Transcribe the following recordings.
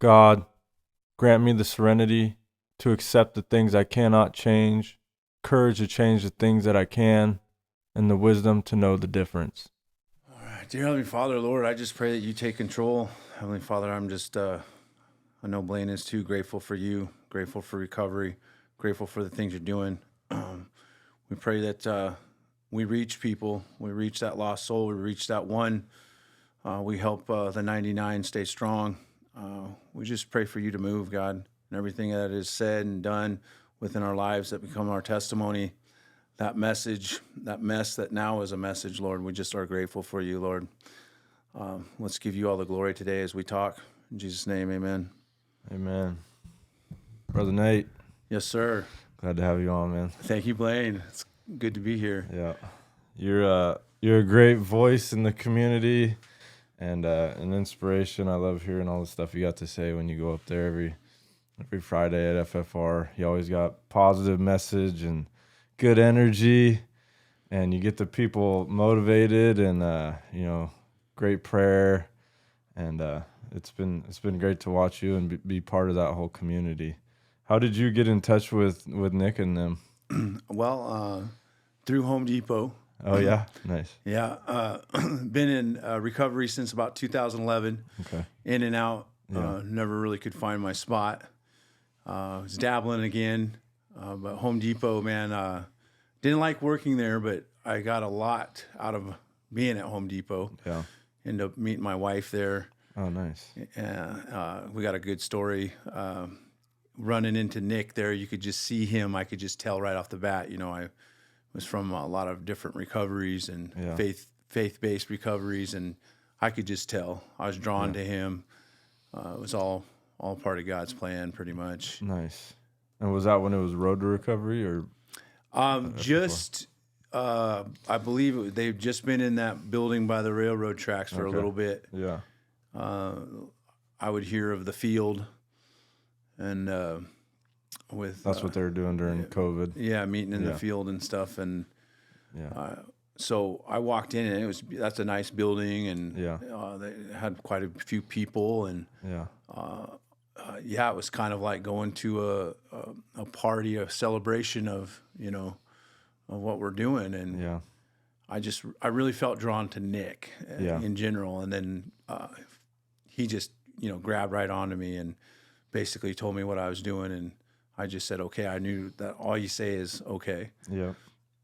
God, grant me the serenity to accept the things I cannot change, courage to change the things that I can, and the wisdom to know the difference. All right. Dear Heavenly Father, Lord, I just pray that you take control. Heavenly Father, I'm just, I know Blaine is too, grateful for you, grateful for recovery, grateful for the things you're doing. We pray that we reach people, we reach that lost soul, we reach that one. We help the 99 stay strong. We just pray for you to move, God, and everything that is said and done within our lives that become our testimony. That message, that mess that now is a message, Lord. We just are grateful for you, Lord. Let's give you all the glory today as we talk. In Jesus' name, amen. Amen. Brother Nate, Yes, sir. glad to have you on, man. Thank you, Blaine. It's good to be here. Yeah. You're a great voice in the community and an inspiration. I love hearing all the stuff you got to say when you go up there every Friday at FFR. You always got positive message and good energy, and you get the people motivated and great prayer, and it's been great to watch you and be part of that whole community. How did you get in touch with Nick and them? Well, through Home Depot. Oh yeah, nice. Yeah, been in recovery since about 2011. Okay. In and out. Yeah. Never really could find my spot. Was dabbling again, but Home Depot, man, didn't like working there, but I got a lot out of being at Home Depot. Yeah. Ended up meeting my wife there. Oh, nice. We got a good story. Running into Nick there, you could just see him. I could just tell right off the bat. You know, I was from a lot of different recoveries and Yeah. faith-based recoveries, and I could just tell. I was drawn to him. It was all part of God's plan, pretty much. Nice. And was that when it was Road to Recovery or? I believe they've just been in that building by the railroad tracks for a little bit. Yeah. I would hear of the field, and That's what they were doing during COVID. yeah, meeting in the field and stuff. And Yeah. so I walked in, and that's a nice building, and they had quite a few people, and Yeah. it was kind of like going to a party, a celebration of of what we're doing, and Yeah. I really felt drawn to Nick Yeah. in general, and then he just grabbed right onto me and basically told me what I was doing, and I just said okay. I knew that all you say is okay. Yeah.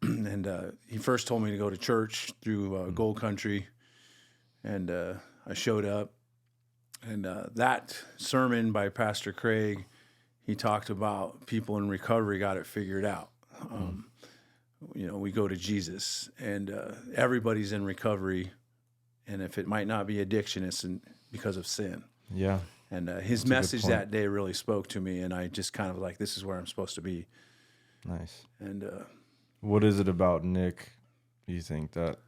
And he first told me to go to church through Gold Country, and I showed up, and that sermon by Pastor Craig, he talked about people in recovery got it figured out. We go to Jesus, and everybody's in recovery, and if it might not be addiction, it's because of sin. Yeah. And his That's a good message point. that day really spoke to me, and I just kind of like, this is where I'm supposed to be. Nice. And What is it about Nick you think that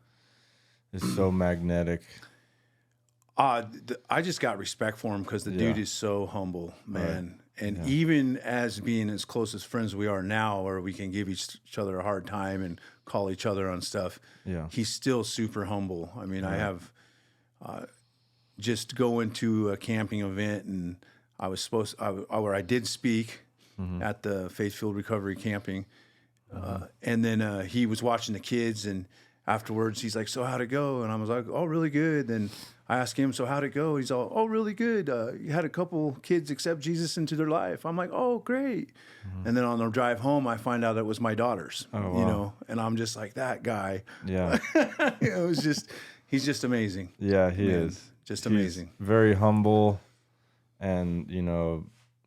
is so magnetic? I just got respect for him because the dude is so humble, man. And even as being as close as friends we are now, where we can give each other a hard time and call each other on stuff, he's still super humble. I mean, I have just going to a camping event, and I was where I did speak at the Faith-Filled Recovery Camping, and then he was watching the kids, and afterwards he's like, "So how'd it go?" And I was like, "Oh, really good." Then I asked him, "So how'd it go?" He's all, "Oh, really good. You had a couple kids accept Jesus into their life." I'm like, "Oh, great." And then on the drive home, I find out it was my daughters, and I'm just like, that guy. Yeah. It was just, he's just amazing. Yeah, he is. Just He's amazing. very humble and,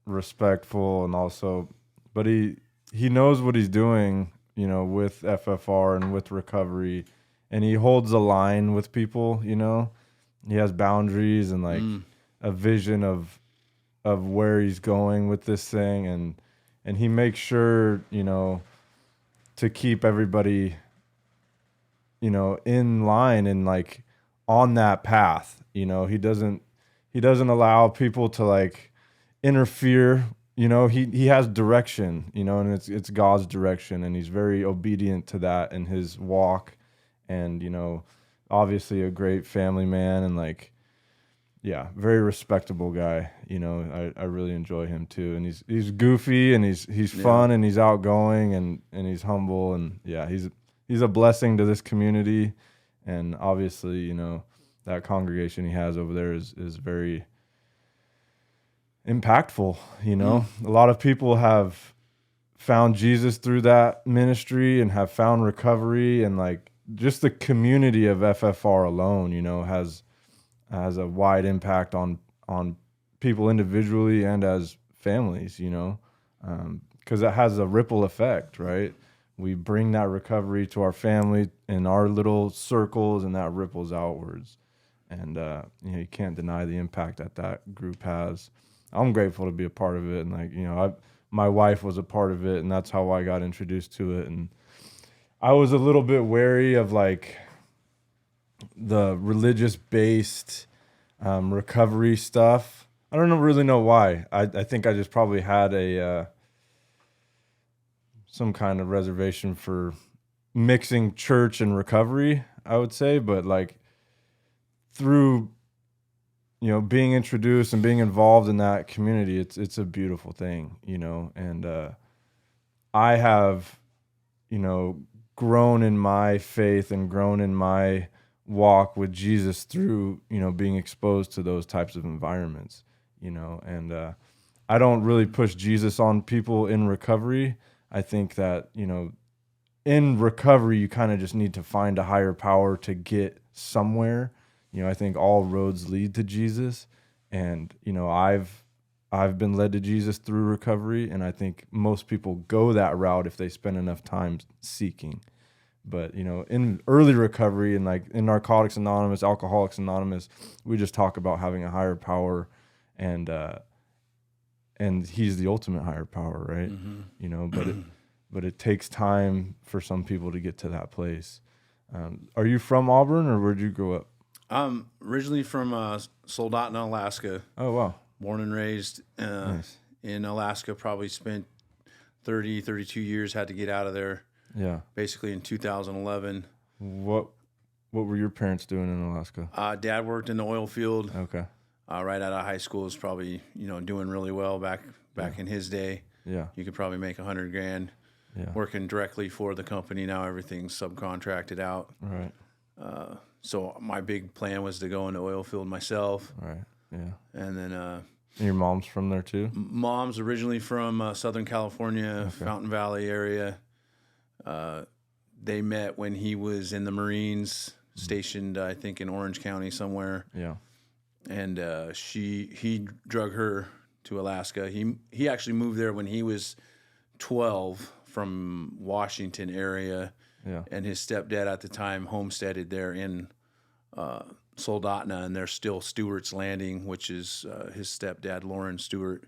respectful, and also, but he knows what he's doing, with FFR and with recovery, and he holds a line with people, He has boundaries and like a vision of where he's going with this thing, and he makes sure, to keep everybody, in line and like on that path. He doesn't allow people to like interfere. He has direction, and it's God's direction, and he's very obedient to that in his walk, and obviously a great family man, and like yeah, very respectable guy. You know, I really enjoy him too, and he's goofy and he's fun and he's outgoing and he's humble, and yeah, he's a blessing to this community, and obviously, you know, that congregation he has over there is very impactful. You know, a lot of people have found Jesus through that ministry and have found recovery, and like just the community of FFR alone, you know, has a wide impact on people individually and as families, you know, because it has a ripple effect, right? We bring that recovery to our family in our little circles, and that ripples outwards. And you know, you can't deny the impact that group has. I'm grateful to be a part of it, and like, you know, my wife was a part of it, and that's how I got introduced to it. And I was a little bit wary of like the religious based recovery stuff. I don't really know why. I think I just probably had a some kind of reservation for mixing church and recovery, I would say. But like through, you know, being introduced and being involved in that community, it's a beautiful thing, you know. And I have, you know, grown in my faith and grown in my walk with Jesus through, you know, being exposed to those types of environments, you know. And I don't really push Jesus on people in recovery. I think that, you know, in recovery, you kind of just need to find a higher power to get somewhere. You know, I think all roads lead to Jesus, and, you know, I've been led to Jesus through recovery, and I think most people go that route if they spend enough time seeking. But, you know, in early recovery and like in Narcotics Anonymous, Alcoholics Anonymous, we just talk about having a higher power, and he's the ultimate higher power, right? Mm-hmm. You know, but it takes time for some people to get to that place. Are you from Auburn, or where'd you grow up? I'm originally from Soldotna, Alaska. Oh, wow. Born and raised Nice. in Alaska, probably spent 32 years, had to get out of there. Yeah. Basically in 2011. What were your parents doing in Alaska? Dad worked in the oil field. Okay. Right out of high school, was probably, you know, doing really well back in his day. Yeah. You could probably make $100,000 working directly for the company. Now everything's subcontracted out. Right. So my big plan was to go into oil field myself. Right. Yeah. And then and your mom's from there too? Mom's originally from Southern California, okay. Fountain Valley area. They met when he was in the Marines, stationed, I think, in Orange County somewhere. Yeah. And he drug her to Alaska. He actually moved there when he was 12 from Washington area. Yeah. And his stepdad at the time homesteaded there in Soldotna, and there's still Stewart's Landing, which is his stepdad, Lauren Stewart.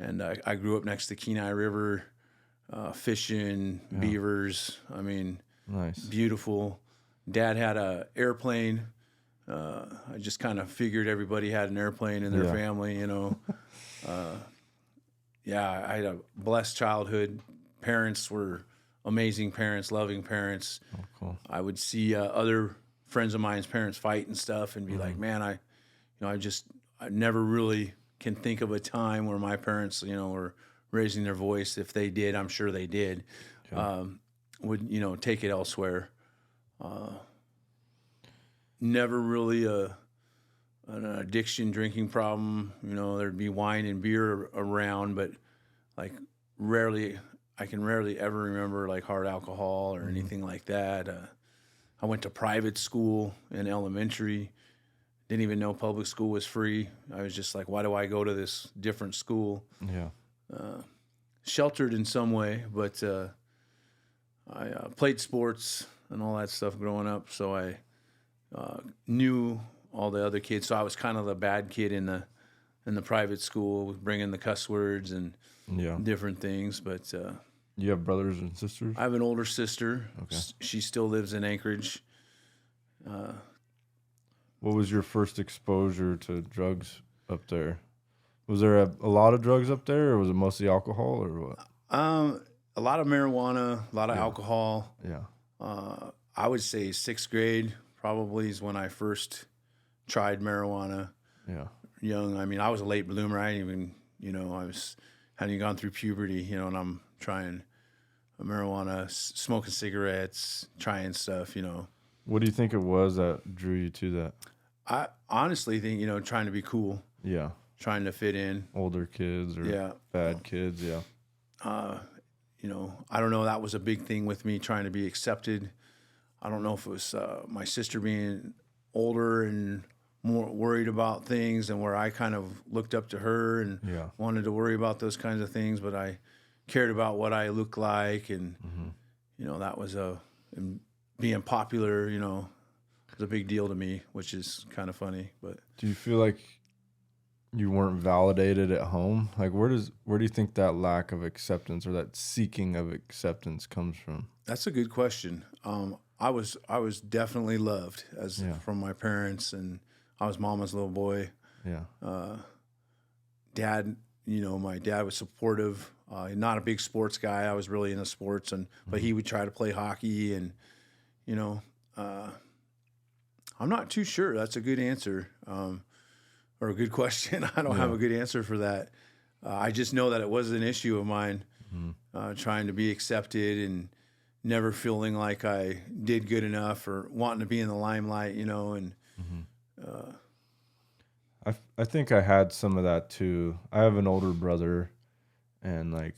And I grew up next to Kenai River, fishing, beavers. I mean, nice, beautiful. Dad had a airplane. I just kind of figured everybody had an airplane in their family, you know. I had a blessed childhood. Parents were amazing parents, loving parents. Oh, cool. I would see other friends of mine's parents fight and stuff, and be like, man, I never really can think of a time where my parents, you know, were raising their voice. If they did, I'm sure they did. Okay. Would, you know, take it elsewhere. Never really an addiction drinking problem. You know, there'd be wine and beer around, but like I can rarely ever remember like hard alcohol or anything like that. I went to private school in elementary. Didn't even know public school was free. I was just like, why do I go to this different school? Yeah. Sheltered in some way, but I played sports and all that stuff growing up, so I knew all the other kids. So I was kind of the bad kid in the private school, bringing the cuss words and different things. But you have brothers and sisters? I have an older sister. Okay. She still lives in Anchorage. What was your first exposure to drugs up there? Was there a lot of drugs up there, or was it mostly alcohol, or what? A lot of marijuana, a lot of alcohol. Yeah. I would say 6th grade probably is when I first tried marijuana. young. I mean, I was a late bloomer. I didn't even, hadn't even gone through puberty, and I'm trying marijuana, smoking cigarettes, trying stuff, What do you think it was that drew you to that? I honestly think, trying to be cool. Yeah. Trying to fit in. Older kids or bad kids, yeah. I don't know. That was a big thing with me, trying to be accepted. I don't know if it was my sister being older and more worried about things, and where I kind of looked up to her and wanted to worry about those kinds of things, but I cared about what I looked like, and that was and being popular, was a big deal to me, which is kind of funny. But do you feel like you weren't validated at home? Like, where do you think that lack of acceptance or that seeking of acceptance comes from? That's a good question. I was definitely loved from my parents, and I was mama's little boy. Yeah. Dad, my dad was supportive. Not a big sports guy. I was really into sports, but he would try to play hockey, and I'm not too sure. That's a good answer, or a good question. I don't have a good answer for that. I just know that it was an issue of mine, trying to be accepted and never feeling like I did good enough or wanting to be in the limelight, and I think I had some of that too. I have an older brother, and like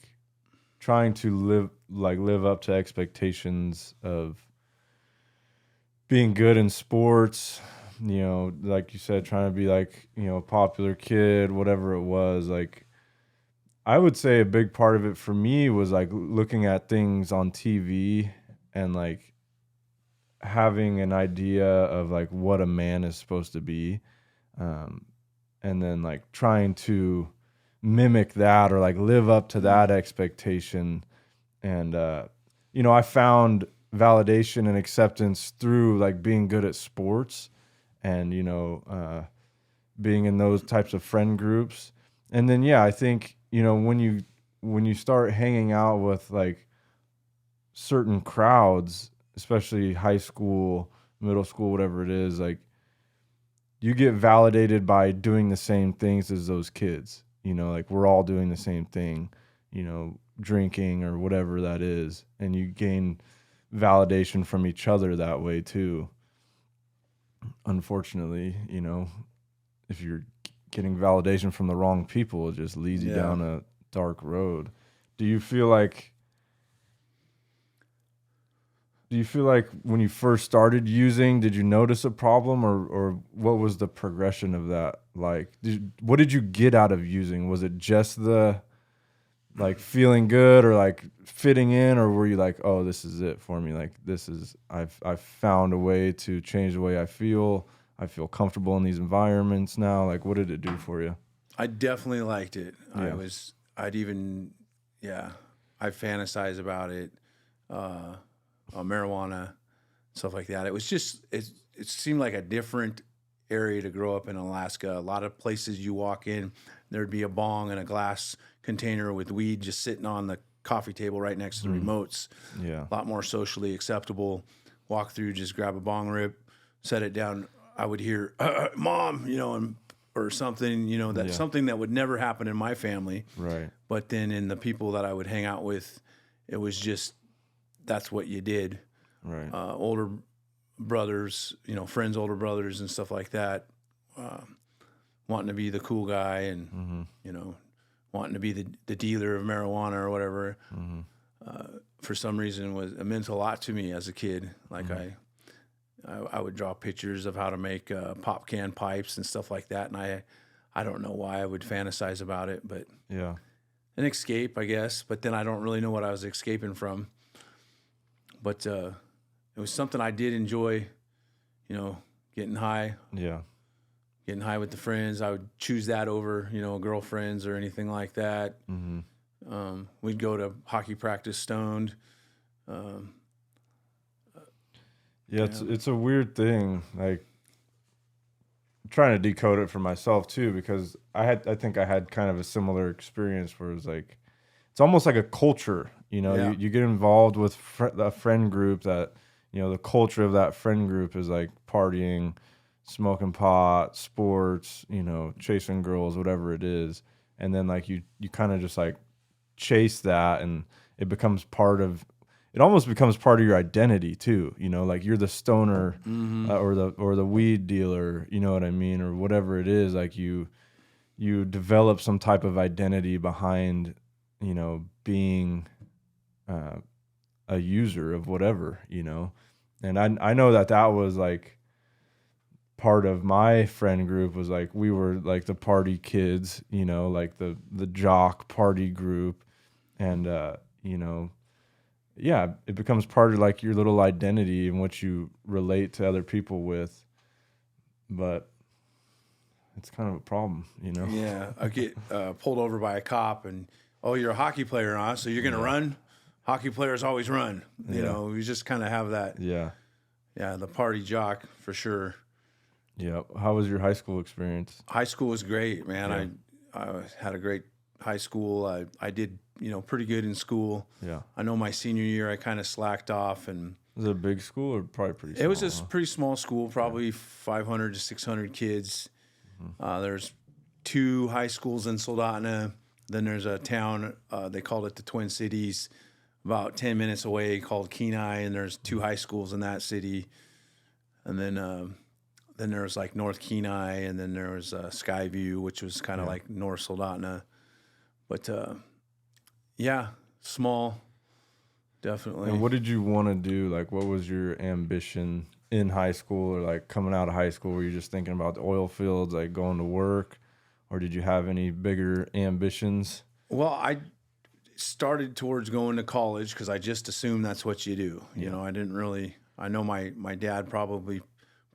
trying to live up to expectations of being good in sports, like you said, trying to be like, a popular kid, whatever it was. Like, I would say a big part of it for me was like looking at things on TV and like having an idea of like what a man is supposed to be. And then like trying to mimic that or like live up to that expectation. And, I found validation and acceptance through like being good at sports and, being in those types of friend groups. And then, I think, when you start hanging out with like certain crowds, especially high school, middle school, whatever it is, like you get validated by doing the same things as those kids, like we're all doing the same thing, drinking or whatever that is. And you gain validation from each other that way too. Unfortunately, if you're getting validation from the wrong people, it just leads you down a dark road. Do you feel like when you first started using, did you notice a problem or what was the progression of that? Like, what did you get out of using? Was it just the like feeling good or like fitting in, or were you like, oh, this is it for me? Like, I've found a way to change the way I feel. I feel comfortable in these environments now. Like, what did it do for you? I definitely liked it. Yeah. I fantasize about it. Marijuana, stuff like that. It was just, it seemed like a different area to grow up in Alaska. A lot of places you walk in, there'd be a bong and a glass container with weed just sitting on the coffee table right next to the remotes. Yeah. A lot more socially acceptable. Walk through, just grab a bong rip, set it down. I would hear, Mom, or something, something that would never happen in my family. Right. But then in the people that I would hang out with, it was just, that's what you did. Right. Older brothers, friends, older brothers and stuff like that, wanting to be the cool guy and, wanting to be the dealer of marijuana or whatever, for some reason it meant a lot to me as a kid. Like I would draw pictures of how to make pop can pipes and stuff like that. And I don't know why I would fantasize about it, but yeah, an escape, I guess. But then I don't really know what I was escaping from. But it was something I did enjoy, getting high. Yeah. Getting high with the friends. I would choose that over, girlfriends or anything like that. Mm-hmm. We'd go to hockey practice stoned. It's a weird thing. Like, I'm trying to decode it for myself too, because I think I had kind of a similar experience where it was like, it's almost like a culture, you get involved with a friend group that, the culture of that friend group is like partying, smoking pot, sports, chasing girls, whatever it is. And then like you kind of just like chase that, and it almost becomes part of your identity too. Like you're the stoner, or the weed dealer, you know what I mean? Or whatever it is, like you develop some type of identity behind, being a user of whatever, and I know that was like part of my friend group, was like we were like the party kids, like the jock party group, and yeah, it becomes part of like your little identity and what you relate to other people with, but it's kind of a problem, Yeah, I get pulled over by a cop, and you're a hockey player, huh? So you're gonna run. Hockey players always run. You know, we just kind of have that. Yeah. Yeah, the party jock for sure. Yeah. How was your high school experience? High school was great, man. Yeah. I had a great high school. I did, pretty good in school. Yeah. I know my senior year I kind of slacked off. And was it a big school or probably pretty small? It was a pretty small school, probably 500 to 600 kids. Mm-hmm. There's 2 high schools in Soldotna. Then there's a town, they called it the Twin Cities, about 10 minutes away, called Kenai, and there's 2 high schools in that city. And then there was like North Kenai, and then there was Skyview, which was kind of like North Soldotna. But yeah, small, definitely. And what did you want to do? Like, what was your ambition in high school, or like coming out of high school? Were you just thinking about the oil fields, like going to work, or did you have any bigger ambitions? Well, I started towards going to college because I just assumed that's what you do. You know, I didn't really. I know my dad probably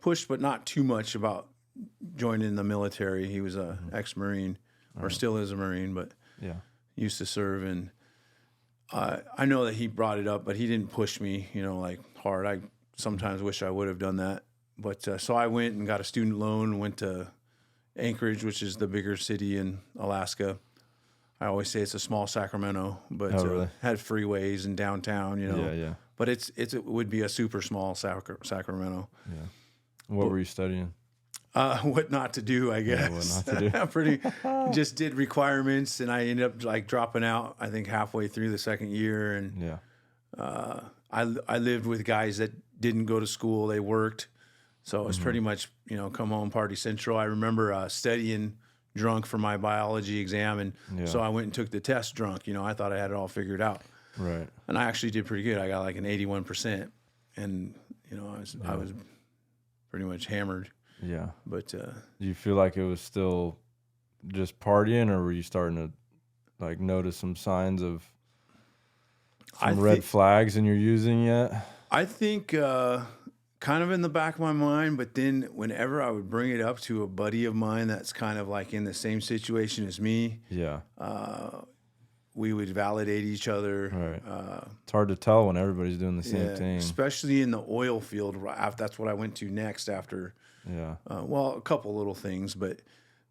pushed, but not too much, about joining the military. He was a ex-Marine, or still is a Marine, but used to serve. And I know that he brought it up, but he didn't push me, like hard. I sometimes wish I would have done that. But so I went and got a student loan, went to Anchorage, which is the bigger city in Alaska. I always say it's a small Sacramento, but really? Had freeways and downtown, Yeah. But it would be a super small Sacramento. Yeah. What were you studying? What not to do, I guess. Yeah, what not to do. Just did requirements, and I ended up like dropping out, I think halfway through the second year. And I lived with guys that didn't go to school. They worked. So it was pretty much, come home, party central. I remember studying drunk for my biology exam, and so I went and took the test drunk. I thought I had it all figured out. Right. And I actually did pretty good. I got like an 81%, and I was pretty much hammered. Yeah. But do you feel like it was still just partying, or were you starting to like notice some signs of some red flags in your using yet? I think kind of in the back of my mind, but then whenever I would bring it up to a buddy of mine that's kind of like in the same situation as me, we would validate each other. Right. It's hard to tell when everybody's doing the same thing. Especially in the oil field. That's what I went to next after. Yeah. Well, a couple little things, but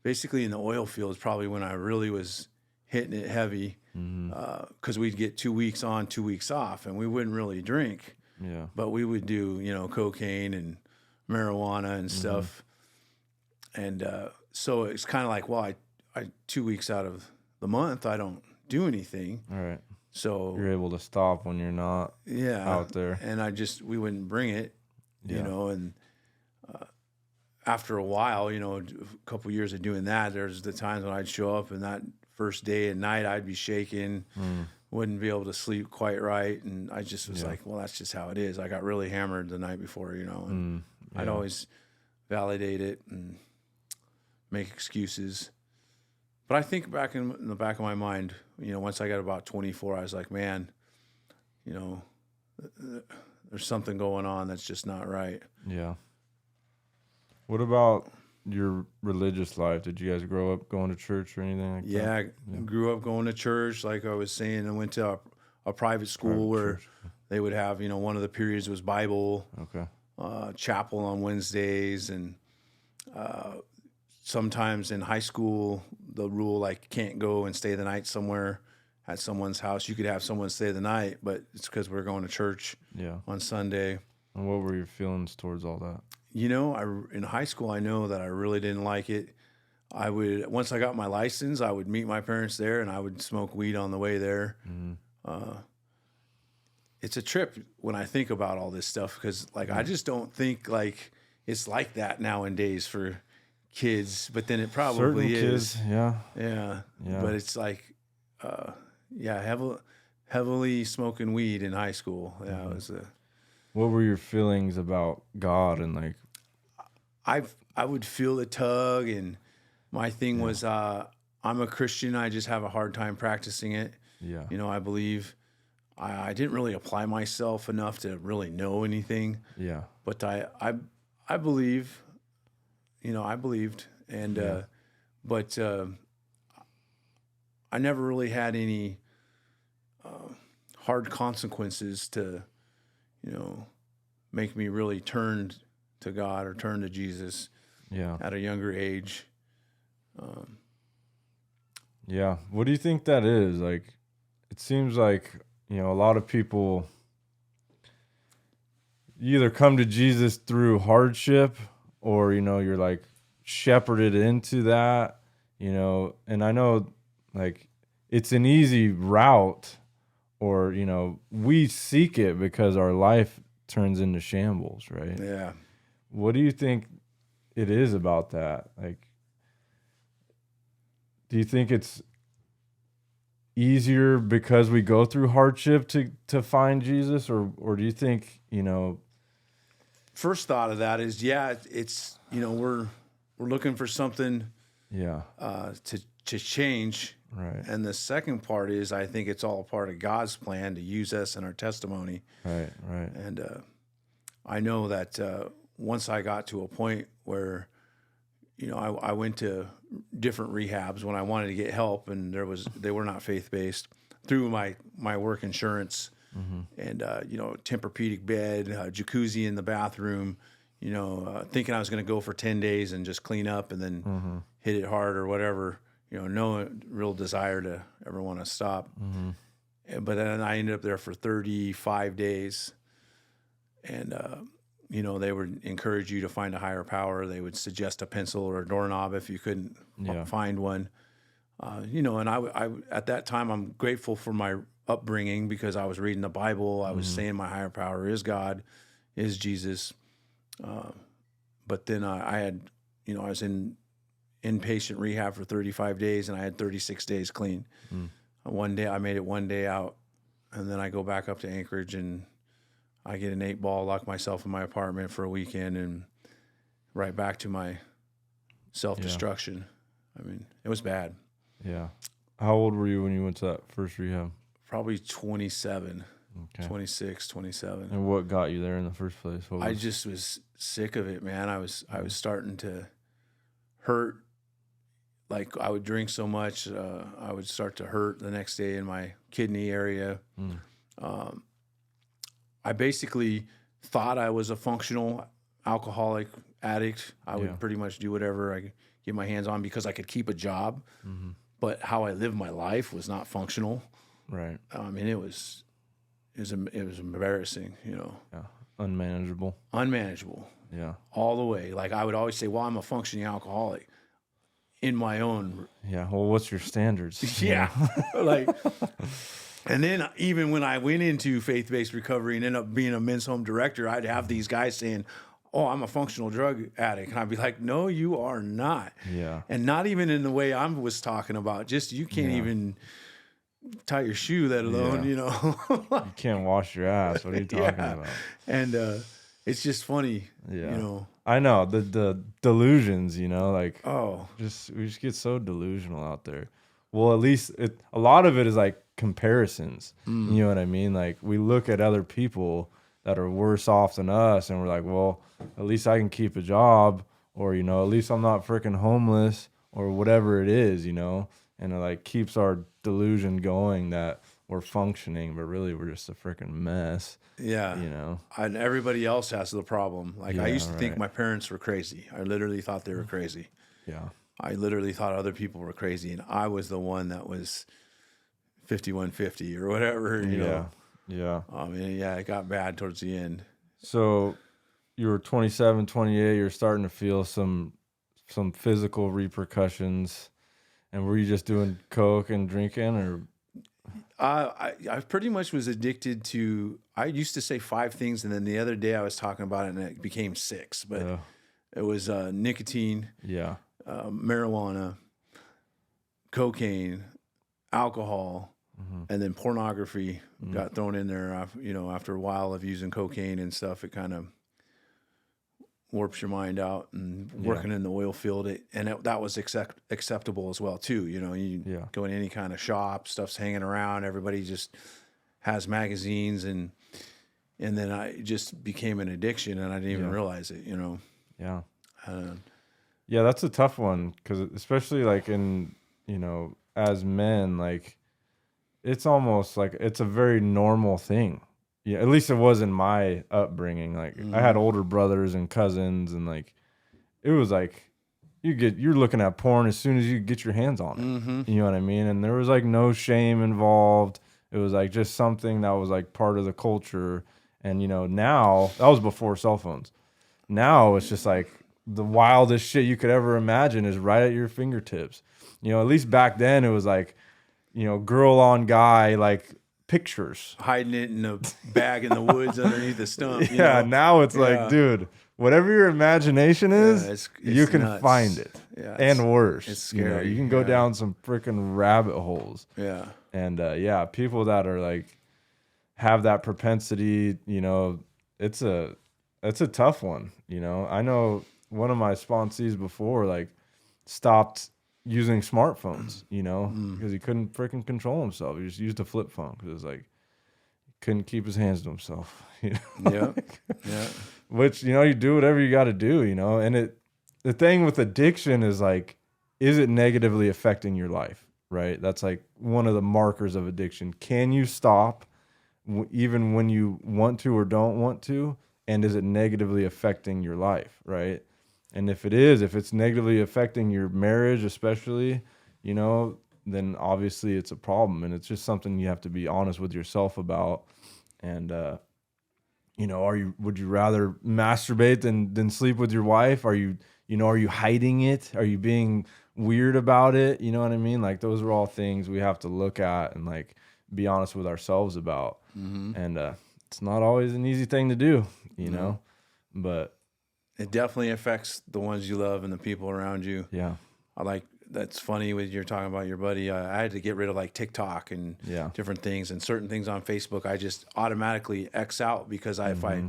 basically in the oil field is probably when I really was hitting it heavy, because we'd get 2 weeks on, 2 weeks off, and we wouldn't really drink. Yeah. But we would do, cocaine and marijuana and stuff. And so it's kind of like, well, I 2 weeks out of the month, I don't do anything. All right. So you're able to stop when you're not out there. And we wouldn't bring it, and after a while, a couple years of doing that, there's the times when I'd show up, and that first day and night I'd be shaking. Wouldn't be able to sleep quite right, and I just was like, well, that's just how it is. I got really hammered the night before, and I'd always validate it and make excuses. But I think back in the back of my mind, once I got about 24, I was like, man, there's something going on that's just not right. Yeah. What about your religious life? Did you guys grow up going to church or anything like that? Yeah, I grew up going to church. Like I was saying, I went to a private school where they would have, one of the periods was Bible, chapel on Wednesdays, and sometimes in high school, the rule like can't go and stay the night somewhere at someone's house. You could have someone stay the night, but it's because we're going to church on Sunday. And what were your feelings towards all that? in high school, I know that I really didn't like it. Once I got my license, I would meet my parents there and I would smoke weed on the way there. It's a trip when I think about all this stuff because, like, I just don't think like it's like that nowadays for kids. But then it probably is. Kids, yeah. But it's like, heavily smoking weed in high school. Yeah, it was What were your feelings about God and like? I would feel the tug, and my thing was I'm a Christian. I just have a hard time practicing it. Yeah. I believe. I didn't really apply myself enough to really know anything. Yeah. But I believe, I believed. And, but I never really had any hard consequences to, make me really turn to God or turn to Jesus at a younger age. Yeah. What do you think that is? Like, it seems like, a lot of people either come to Jesus through hardship or, you're like shepherded into that, and I know like it's an easy route or, we seek it because our life turns into shambles, right? Yeah. What do you think it is about that? Like, do you think it's easier because we go through hardship to find Jesus, or do you think, First thought of that is, it's, we're looking for something to change. Right. And the second part is, I think it's all part of God's plan to use us in our testimony. Right. And I know that once I got to a point where, I went to different rehabs when I wanted to get help, and they were not faith-based through my work insurance. And, Tempur-Pedic bed, jacuzzi in the bathroom, thinking I was going to go for 10 days and just clean up and then hit it hard or whatever, no real desire to ever want to stop. But then I ended up there for 35 days. And, they would encourage you to find a higher power. They would suggest a pencil or a doorknob if you couldn't find one. And I at that time, I'm grateful for my upbringing because I was reading the Bible. I was saying my higher power is God, is Jesus. But then I had, I was in inpatient rehab for 35 days and I had 36 days clean. One day, I made it one day out, and then I go back up to Anchorage and I get an 8-ball, lock myself in my apartment for a weekend, and right back to my self-destruction. I mean, it was bad. Yeah. How old were you when you went to that first rehab? Probably 27, 26, 27. And what got you there in the first place? I just was sick of it, man. I was starting to hurt. Like, I would drink so much, I would start to hurt the next day in my kidney area. I basically thought I was a functional alcoholic addict. I would pretty much do whatever I could get my hands on because I could keep a job. But how I lived my life was not functional. Right. I mean, it was embarrassing, Yeah. Unmanageable. Yeah. All the way. Like, I would always say, well, I'm a functioning alcoholic in my own. Yeah. Well, what's your standards? Yeah. Like, and then even when I went into faith-based recovery and ended up being a men's home director, I'd have these guys saying, oh, I'm a functional drug addict. And I'd be like, no, you are not. Yeah. And not even in the way I was talking about. Just, you can't even tie your shoe, let alone, You can't wash your ass. What are you talking about? And it's just funny, I know the delusions, like we just get so delusional out there. Well, at least a lot of it is like comparisons. You know what I mean? Like, we look at other people that are worse off than us, and we're like, well, at least I can keep a job, or at least I'm not freaking homeless, or whatever it is, and it like keeps our delusion going that we're functioning, but really we're just a freaking mess. Yeah. And everybody else has the problem. Like, I used to think my parents were crazy. I literally thought they were crazy. Yeah. I literally thought other people were crazy, and I was the one that was 5150 or whatever, Yeah. I mean, it got bad towards the end. So you were 27, 28, you're starting to feel some physical repercussions. And were you just doing coke and drinking, or? I pretty much was addicted to. I used to say 5 things, and then the other day I was talking about it, and it became 6. But it was nicotine, marijuana, cocaine, alcohol, and then pornography got thrown in there. You know, after a while of using cocaine and stuff, it kind of warps your mind out. And working in the oil field, that was acceptable as well too. You know, you go in any kind of shop, stuff's hanging around, everybody just has magazines, and then I just became an addiction, and I didn't even realize it. You know. Yeah. Yeah, that's a tough one, because especially like in, you know, as men, like it's almost like it's a very normal thing. Yeah, at least it was in my upbringing. Like I had older brothers and cousins, and like it was like you're looking at porn as soon as you get your hands on it. You know what I mean? And there was like no shame involved. It was like just something that was like part of the culture. And you know, now that was before cell phones. Now it's just like the wildest shit you could ever imagine is right at your fingertips. You know, at least back then it was like, you know, girl on guy, like pictures. Hiding it in a bag in the woods underneath the stump. You know? Now it's like, dude, whatever your imagination is, it's you can nuts. Find it. Yeah, and worse. It's scary. You know, you can go down some freaking rabbit holes. Yeah. And people that are like, have that propensity, you know, it's a tough one. You know, I know one of my sponsees before, like, stopped using smartphones, you know, because he couldn't freaking control himself. He just used a flip phone because it was like, couldn't keep his hands to himself. You know? Yeah. Which, you know, you do whatever you got to do, you know. And the thing with addiction is like, is it negatively affecting your life, right? That's like one of the markers of addiction. Can you stop even when you want to or don't want to? And is it negatively affecting your life, right? And if it's negatively affecting your marriage, especially, you know, then obviously it's a problem, and it's just something you have to be honest with yourself about. And you know, would you rather masturbate than sleep with your wife? Are you hiding it? Are you being weird about it? You know what I mean? Like, those are all things we have to look at and like be honest with ourselves about. And it's not always an easy thing to do, you know, but it definitely affects the ones you love and the people around you. Yeah. That's funny with you're talking about your buddy. I had to get rid of like TikTok and different things, and certain things on Facebook I just automatically X out, because if I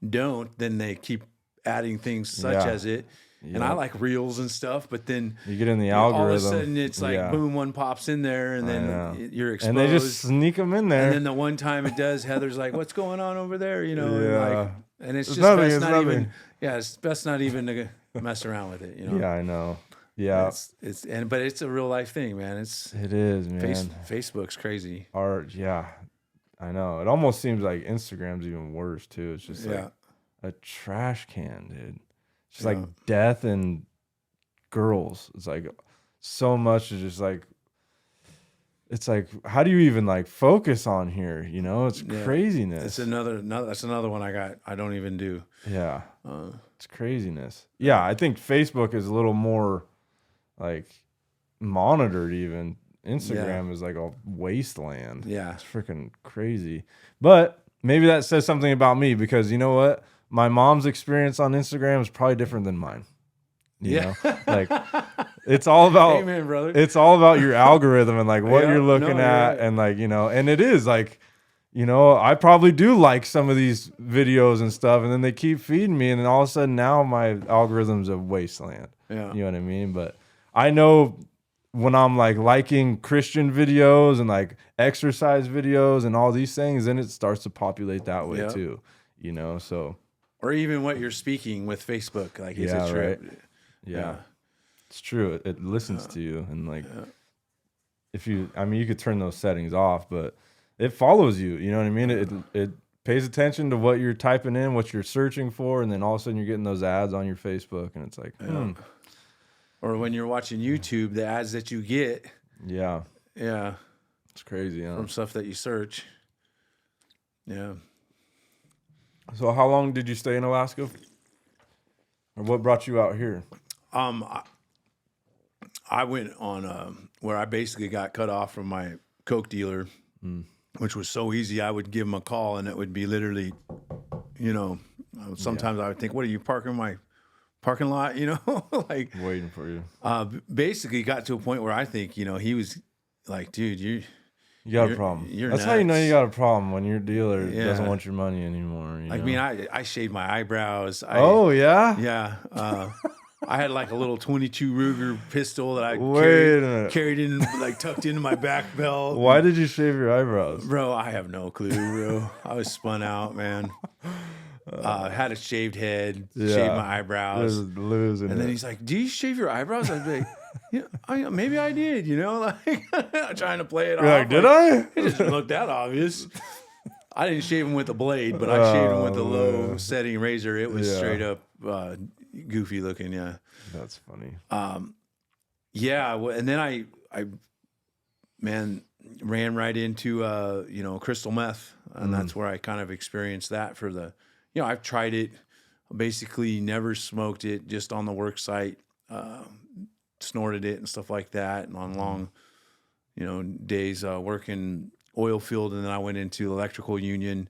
don't, then they keep adding things such as it. And I like reels and stuff, but then you get in the algorithm. All of a sudden it's like boom, one pops in there, and then you're exposed. And they just sneak them in there. And then the one time it does, Heather's like, "What's going on over there?" You know, and, like, and it's just best not even. Yeah, it's best not even to mess around with it. You know. Yeah, I know. Yeah, but it's a real life thing, man. It is, man. Facebook's crazy. I know. It almost seems like Instagram's even worse too. It's just like a trash can, dude. It's just like death and girls. It's like so much is just like, it's like, how do you even like focus on here? You know, it's craziness. It's that's another one I don't even do. Yeah. It's craziness. Yeah. I think Facebook is a little more like monitored even. Instagram is like a wasteland. Yeah. It's freaking crazy. But maybe that says something about me, because you know what? My mom's experience on Instagram is probably different than mine. You know? Like, it's all about, amen, brother. It's all about your algorithm and like what you're looking at. Right. And like, you know, and it is like, you know, I probably do like some of these videos and stuff, and then they keep feeding me, and then all of a sudden now my algorithm's a wasteland. Yeah. You know what I mean? But I know when I'm like liking Christian videos and like exercise videos and all these things, then it starts to populate that way too, you know? So, or even what you're speaking with Facebook, like, is it true? Right? Yeah. It's true. It listens to you, and like, if you could turn those settings off, but it follows you, you know what I mean? It pays attention to what you're typing in, what you're searching for, and then all of a sudden you're getting those ads on your Facebook, and it's like, Or when you're watching YouTube, the ads that you get. Yeah. Yeah. It's crazy, huh? From stuff that you search. Yeah. So how long did you stay in Alaska? Or what brought you out here? I went on where I basically got cut off from my coke dealer, which was so easy. I would give him a call, and it would be literally, sometimes I would think, "What are you parking my parking lot?" Like Waiting for you. Basically, got to a point where I think, he was like, "Dude, you got a problem." You're That's nuts. how you know you got a problem, when your dealer doesn't want your money anymore. I mean, I shaved my eyebrows. Oh yeah, yeah. I had like a little 22 Ruger pistol that I carried in, like tucked into my back belt. Why did you shave your eyebrows? Bro, I have no clue, bro. I was spun out, man. Had a shaved head, shaved my eyebrows. Losing and then he's like, "Do you shave your eyebrows?" I'd be like, maybe I did, like trying to play it off. Like, did I? It doesn't look that obvious. I didn't shave him with a blade, but I shaved him with a low setting razor. It was straight up goofy looking. Yeah, that's funny. And then I ran right into crystal meth, and that's where I kind of experienced that for the. I've tried it, basically never smoked it, just on the work site, snorted it and stuff like that, and on long, days working oil field, and then I went into electrical union,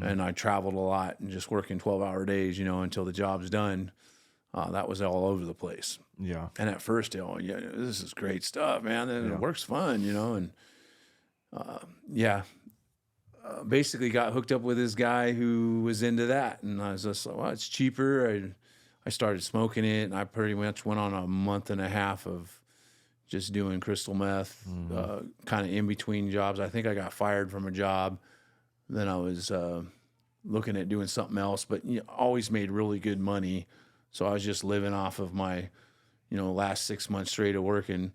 and I traveled a lot and just working 12-hour days, until the job's done. That was all over the place. Yeah. And at first, this is great stuff, man. And it works fun, and basically got hooked up with this guy who was into that. And I was just like, well, it's cheaper. I started smoking it, and I pretty much went on a month and a half of just doing crystal meth, kind of in between jobs. I think I got fired from a job. Then I was looking at doing something else, but always made really good money. So I was just living off of my, last 6 months straight of working.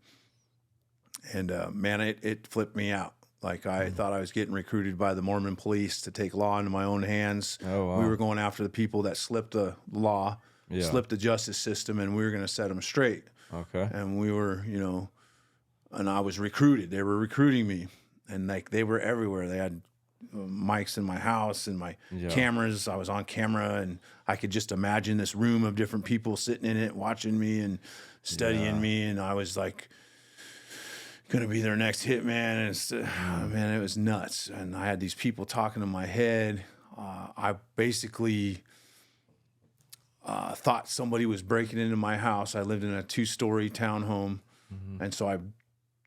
And man, it flipped me out. Like I thought I was getting recruited by the Mormon police to take law into my own hands. Oh, wow. We were going after the people that slipped the law, slipped the justice system, and we were going to set them straight. Okay. And we were, and I was recruited. They were recruiting me, and like they were everywhere. They had mics in my house and my cameras. I was on camera, and I could just imagine this room of different people sitting in it, watching me and studying me. And I was like, going to be their next hit man. And man, it was nuts. And I had these people talking in my head. I basically thought somebody was breaking into my house. I lived in a 2-story townhome. And so I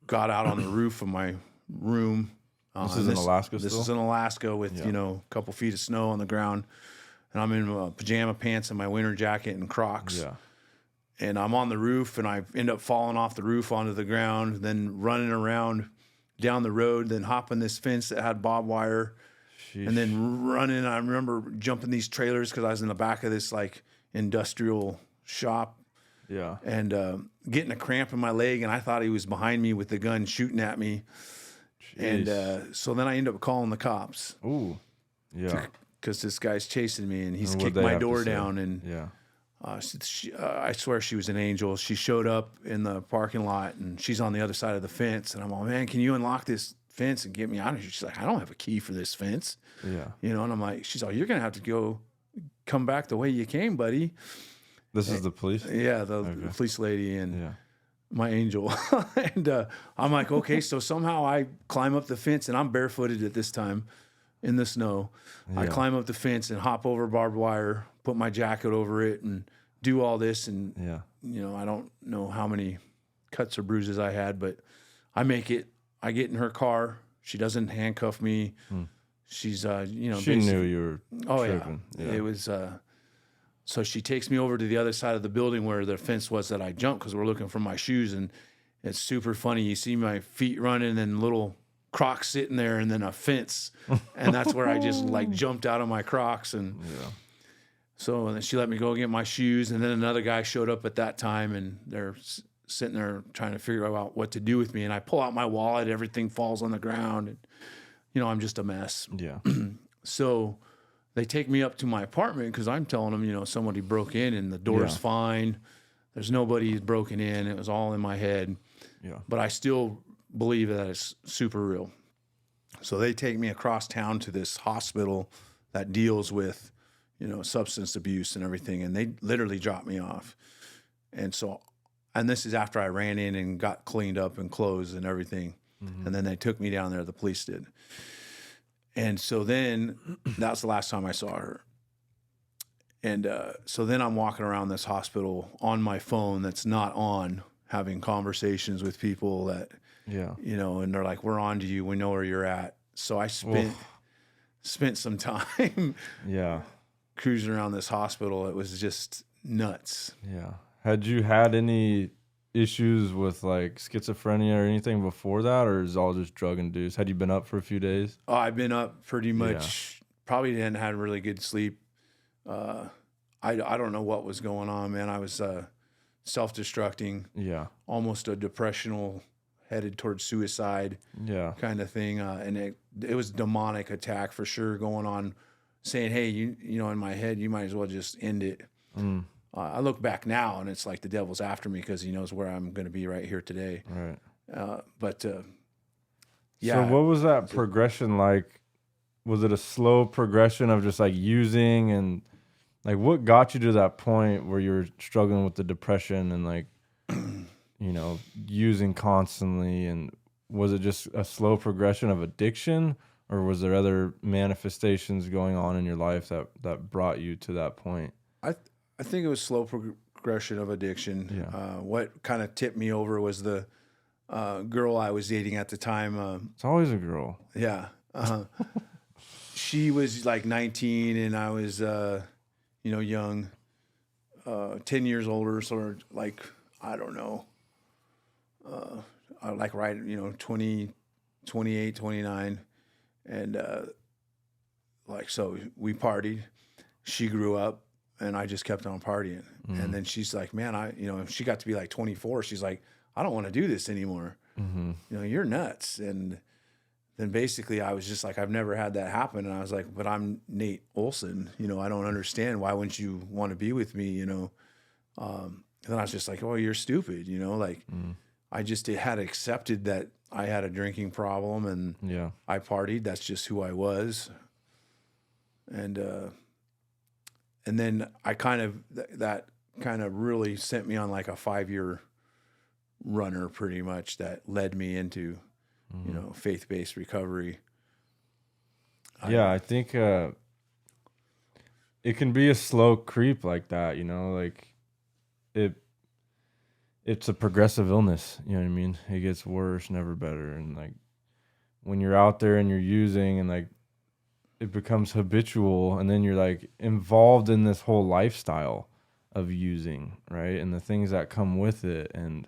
got out on the roof of my room. This is in Alaska still? This is in Alaska with, a couple feet of snow on the ground. And I'm in pajama pants and my winter jacket and Crocs. Yeah. And I'm on the roof, and I end up falling off the roof onto the ground, then running around down the road, then hopping this fence that had barbed wire, and then running. I remember jumping these trailers because I was in the back of this like industrial shop. Yeah. And getting a cramp in my leg, and I thought he was behind me with the gun shooting at me. Jeez. And so then I end up calling the cops. Ooh. Yeah. Because this guy's chasing me, and he's kicked my door down, and I swear she was an angel. She showed up in the parking lot, and she's on the other side of the fence. And I'm like, man, can you unlock this fence and get me out of here? She's like, I don't have a key for this fence. Yeah. And I'm like, she's like, you're going to have to come back the way you came, buddy. This is the police? Yeah, the police lady and my angel. And I'm like, okay, so somehow I climb up the fence, and I'm barefooted at this time in the snow. Yeah. I climb up the fence and hop over barbed wire, put my jacket over it, and do all this. And, I don't know how many cuts or bruises I had, but I make it. I get in her car. She doesn't handcuff me. She's, she knew you were tripping. Yeah. It was, so she takes me over to the other side of the building where the fence was that I jumped because we're looking for my shoes. And it's super funny. You see my feet running and little Crocs sitting there, and then a fence, and that's where I just like jumped out of my Crocs. And so and then she let me go get my shoes, and then another guy showed up at that time, and they're sitting there trying to figure out what to do with me. And I pull out my wallet, everything falls on the ground, and I'm just a mess. Yeah. So they take me up to my apartment because I'm telling them, somebody broke in, and the door's fine. There's nobody broken in. It was all in my head. Yeah. But I still believe that it's super real. So they take me across town to this hospital that deals with, substance abuse and everything. And they literally dropped me off. And so, and this is after I ran in and got cleaned up and clothes and everything. Mm-hmm. And then they took me down there, the police did. And so then that's the last time I saw her. And so then I'm walking around this hospital on my phone that's not on, having conversations with people that, and they're like, we're on to you. We know where you're at. So I spent some time cruising around this hospital. It was just nuts. Yeah. Had you had any issues with like schizophrenia or anything before that, or is it all just drug induced? Had you been up for a few days? Oh, I've been up pretty much. Probably didn't have really good sleep. I don't know what was going on, man. I was self-destructing. Yeah. Almost a depressional, headed towards suicide. Yeah. Kind of thing. And it was a demonic attack for sure going on, saying, hey, you know, in my head, you might as well just end it. Mm. I look back now and it's like the devil's after me because he knows where I'm going to be right here today. Right. So what was that progression like? Was it a slow progression of just like using, and like what got you to that point where you were struggling with the depression and like, using constantly? And was it just a slow progression of addiction, or was there other manifestations going on in your life that brought you to that point? I think it was slow progression of addiction. Yeah. What kind of tipped me over was the girl I was dating at the time. It's always a girl. Yeah. She was like 19 and I was, young, 10 years older. So like, I don't know, like right, 20, 28, 29. And so we partied. She grew up. And I just kept on partying. Mm-hmm. And then she's like, man, she got to be like 24. She's like, I don't want to do this anymore. Mm-hmm. You're nuts. And then basically I was just like, I've never had that happen. And I was like, but I'm Nate Olson. I don't understand. Why wouldn't you want to be with me? Then I was just like, oh, you're stupid. I just had accepted that I had a drinking problem and I partied. That's just who I was. And then I that kind of really sent me on like a 5-year runner pretty much that led me into, faith-based recovery. I think it can be a slow creep like that, like it's a progressive illness, you know what I mean? It gets worse, never better. And like when you're out there and you're using and like it becomes habitual, and then you're like involved in this whole lifestyle of using, right? And the things that come with it, and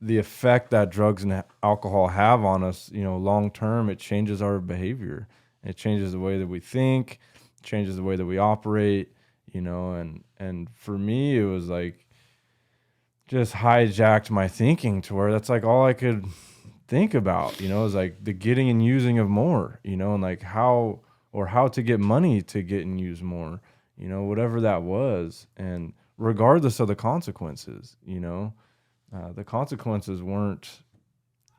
the effect that drugs and alcohol have on us, long term, it changes our behavior. It changes the way that we think, changes the way that we operate, and for me it was like just hijacked my thinking to where that's like all I could think about, is like the getting and using of more, and like how to get money to get and use more, whatever that was. And regardless of the consequences, the consequences weren't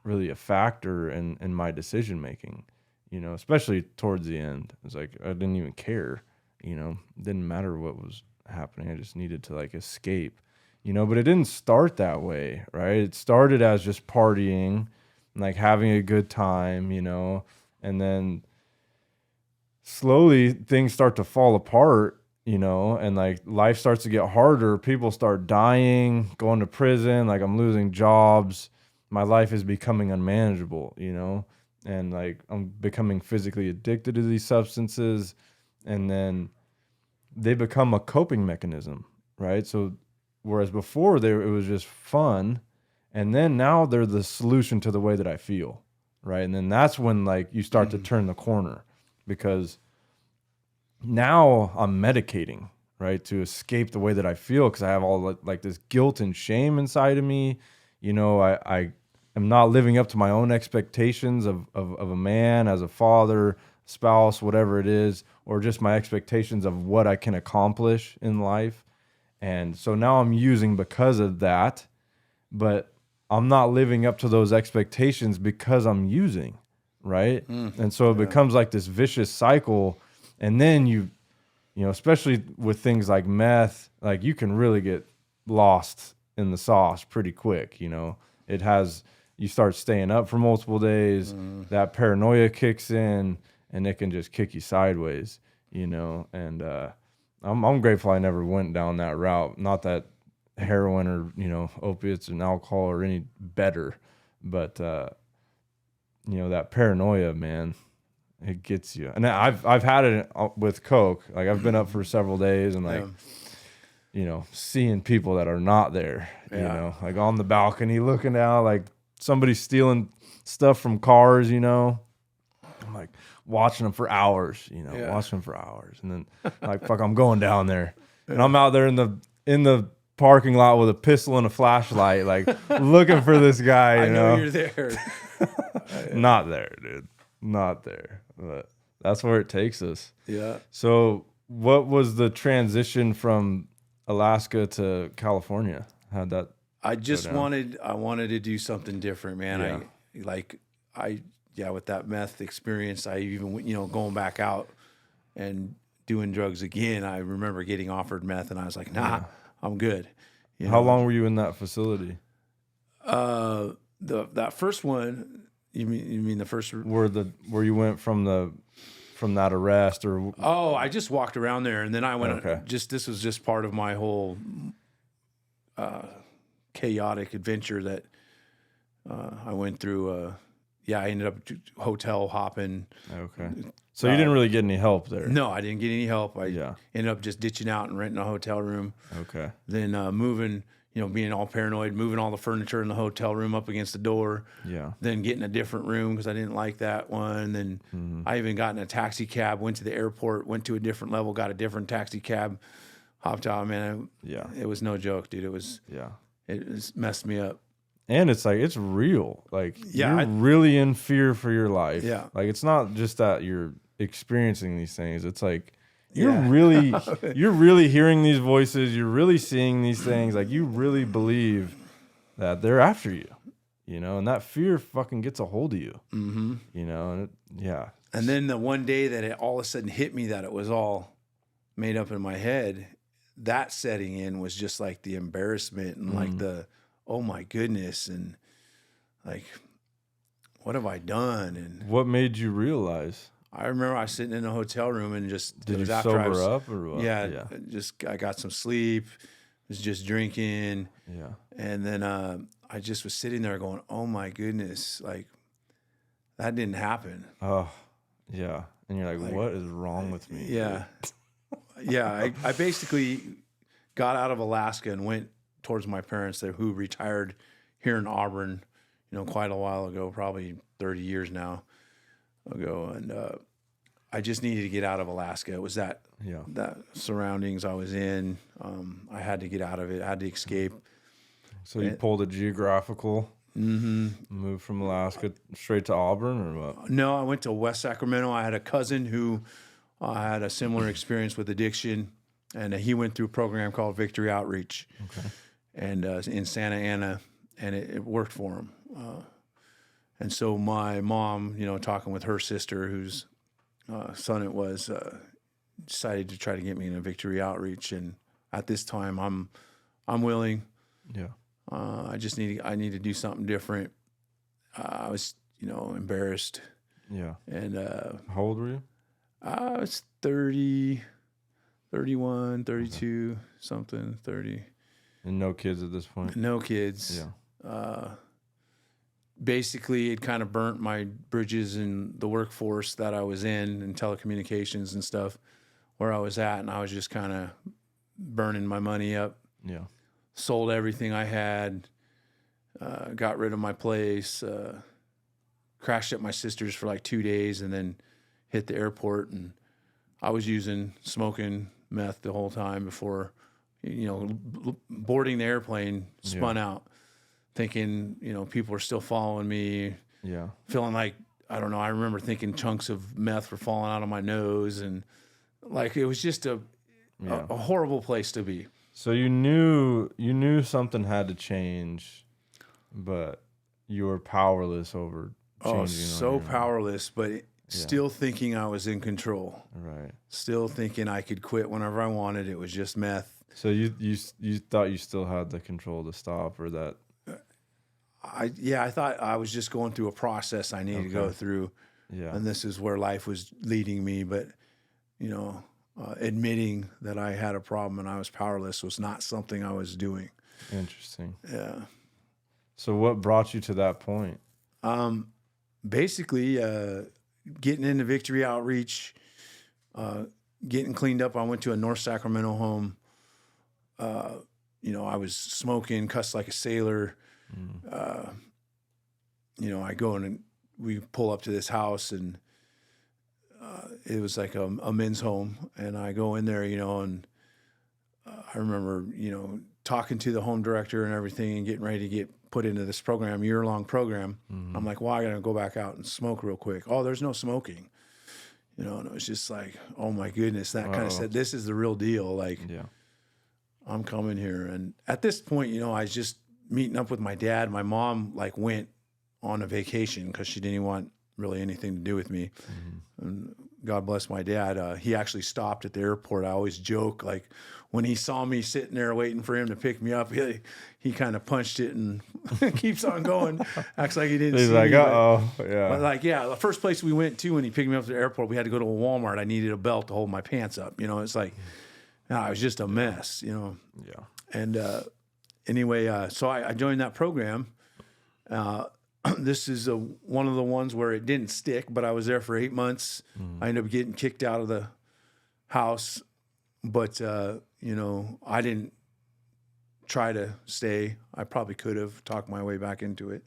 really a factor in my decision making, especially towards the end. It's like I didn't even care, it didn't matter what was happening. I just needed to like escape, but it didn't start that way, right? It started as just partying, like having a good time, and then slowly things start to fall apart, and like life starts to get harder. People start dying, going to prison, like I'm losing jobs. My life is becoming unmanageable, and like I'm becoming physically addicted to these substances, and then they become a coping mechanism, right? So whereas before it was just fun, and then now they're the solution to the way that I feel, right? And then that's when like you start to turn the corner, because now I'm medicating, right, to escape the way that I feel, because I have all like this guilt and shame inside of me. I am not living up to my own expectations of a man, as a father, spouse, whatever it is, or just my expectations of what I can accomplish in life. And so now I'm using because of that, but I'm not living up to those expectations because I'm using, right? And so it becomes like this vicious cycle. And then you you know, especially with things like meth, like you can really get lost in the sauce pretty quick. You know, you start staying up for multiple days, that paranoia kicks in, and it can just kick you sideways, you know. And I'm grateful I never went down that route. Not that heroin or, you know, opiates and alcohol are any better, but you know, that paranoia, man, it gets you. And I've had it with coke. Like I've been up for several days and like, you know, seeing people that are not there, you know, like on the balcony looking out, like somebody stealing stuff from cars, you know. I'm like watching them for hours, you know, watching them for hours. And then like, fuck, I'm going down there. And I'm out there in the parking lot with a pistol and a flashlight, like looking for this guy, I know you're there. Not there, dude. Not there. But that's where it takes us. Yeah. So what was the transition from Alaska to California? How'd that I wanted to do something different, man. Yeah. With that meth experience, I even went, you know, going back out and doing drugs again. I remember getting offered meth and I was like, nah, I'm good. How long were you in that facility? That first one, you mean the first where you went from that arrest or I just walked around there and then I went this was just part of my whole chaotic adventure that I went through. I ended up hotel hopping. Okay. So you didn't really get any help there? No, I didn't get any help. I ended up just ditching out and renting a hotel room. Okay. Then moving, you know, being all paranoid, moving all the furniture in the hotel room up against the door. Yeah. Then getting a different room because I didn't like that one. Then I even got in a taxi cab, went to the airport, went to a different level, got a different taxi cab, hopped out. Man, it was no joke, dude. It messed me up. And it's like, it's real. Like, you're really in fear for your life. Yeah. Like, it's not just that you're experiencing these things. It's like, you're really hearing these voices. You're really seeing these things. Like, you really believe that they're after you, you know, and that fear fucking gets a hold of you, you know, and And then the one day that it all of a sudden hit me that it was all made up in my head, that setting in was just like the embarrassment and like the, oh my goodness, and like, what have I done? And what made you realize? I remember I was sitting in a hotel room and just did you sober up or what? Yeah, just I got some sleep, was just drinking, and then I just was sitting there going, oh my goodness, like that didn't happen. Oh, yeah, and you're like what is wrong with me? Yeah, I basically got out of Alaska and went towards my parents there, who retired here in Auburn, you know, quite a while ago, probably 30 years now ago. And I just needed to get out of Alaska. It was that surroundings I was in. I had to get out of it. I had to escape. So you pulled a geographical move from Alaska straight to Auburn or what? No, I went to West Sacramento. I had a cousin who had a similar experience with addiction, and he went through a program called Victory Outreach. Okay. And in Santa Ana, and it worked for him. And so my mom, you know, talking with her sister, whose son it was, decided to try to get me in a Victory Outreach. And at this time, I'm willing. Yeah. I need to do something different. I was, you know, embarrassed. Yeah. And how old were you? I was 30, 31, 32, something, 30. And no kids at this point? No kids. Yeah. Basically, it kind of burnt my bridges in the workforce that I was in telecommunications and stuff, where I was at, and I was just kind of burning my money up. Yeah. Sold everything I had, got rid of my place, crashed at my sister's for like 2 days, and then hit the airport. And I was smoking meth the whole time before, you know, boarding the airplane, spun out, thinking, you know, people are still following me. Yeah. Feeling like, I don't know, I remember thinking chunks of meth were falling out of my nose, and like it was just a horrible place to be. So you knew something had to change, but you were powerless over changing. Oh, so powerless. But still thinking I was in control. Right. Still thinking I could quit whenever I wanted. It was just meth. So you thought you still had the control to stop, or that? I thought I was just going through a process I needed to go through. Yeah. And this is where life was leading me. But, admitting that I had a problem and I was powerless was not something I was doing. Interesting. Yeah. So what brought you to that point? Basically, getting into Victory Outreach, getting cleaned up. I went to a North Sacramento home. I was smoking, cussed like a sailor. I go in and we pull up to this house, and it was like a men's home. And I go in there, and I remember, talking to the home director and everything and getting ready to get put into this program, year-long program. Mm-hmm. I'm like, well, I got to go back out and smoke real quick. Oh, there's no smoking. And it was just like, oh my goodness, that kind of said, this is the real deal. Like, I'm coming here. And at this point, I was just meeting up with my dad. My mom went on a vacation because she didn't want really anything to do with me. Mm-hmm. And God bless my dad. He actually stopped at the airport. I always joke, like, when he saw me sitting there waiting for him to pick me up, he kind of punched it and keeps on going. Acts like he didn't see me. He's like, uh-oh. But the first place we went to when he picked me up at the airport, we had to go to a Walmart. I needed a belt to hold my pants up. It's like, I was just a mess, Yeah. And anyway, so I joined that program. This is one of the ones where it didn't stick, but I was there for 8 months. I ended up getting kicked out of the house, but I didn't try to stay. I probably could have talked my way back into it.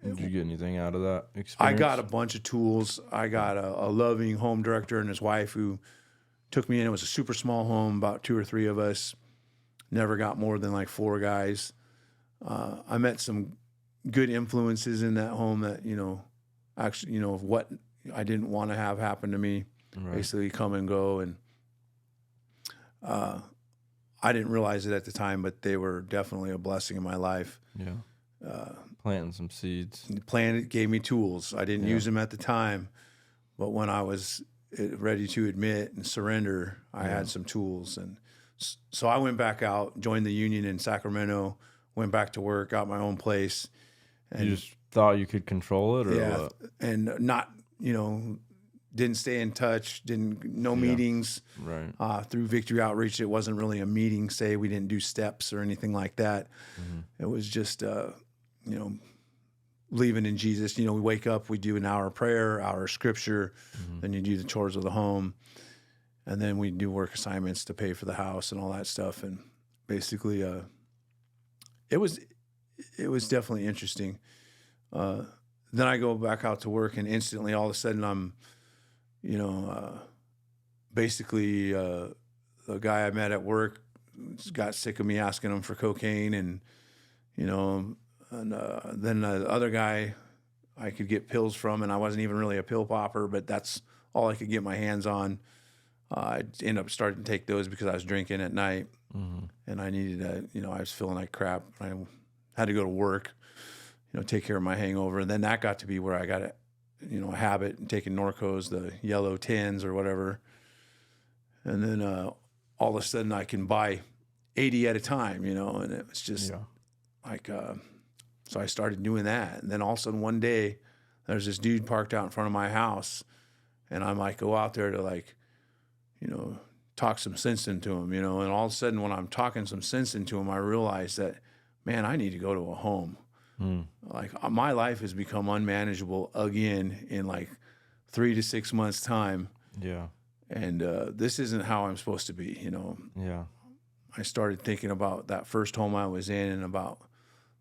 Did you get anything out of that experience? I got a bunch of tools. I got a loving home director and his wife who took me in. It was a super small home, about 2 or 3 of us. Never got more than 4 guys. I met some good influences in that home that, actually, of what I didn't want to have happen to me, basically come and go. And I didn't realize it at the time, but they were definitely a blessing in my life. Yeah. Planting some seeds. Gave me tools. I didn't use them at the time, but when I was ready to admit and surrender, I had some tools. And so I went back out, joined the union in Sacramento, went back to work, got my own place. And you just thought you could control it, or what? And not, didn't stay in touch, no meetings. Right. Through Victory Outreach, it wasn't really a meeting, we didn't do steps or anything like that. Mm-hmm. It was just, believing in Jesus. We wake up, we do an hour of prayer, hour of scripture, then you do the chores of the home, and then we do work assignments to pay for the house and all that stuff. And basically, it was definitely interesting. Then I go back out to work, and instantly, all of a sudden, I'm, basically, the guy I met at work got sick of me asking him for cocaine, and then the other guy I could get pills from, and I wasn't even really a pill popper, but that's all I could get my hands on. I ended up starting to take those because I was drinking at night, and I needed I was feeling like crap. I had to go to work, take care of my hangover. And then that got to be where I got a habit and taking Norcos, the yellow 10s or whatever. And then all of a sudden I can buy 80 at a time, and it was just so I started doing that. And then all of a sudden one day there's this dude parked out in front of my house, and I might go out there to talk some sense into him, and all of a sudden when I'm talking some sense into him, I realize that, man, I need to go to a home. My life has become unmanageable again in 3 to 6 months time. Yeah. And this isn't how I'm supposed to be, Yeah. I started thinking about that first home I was in and about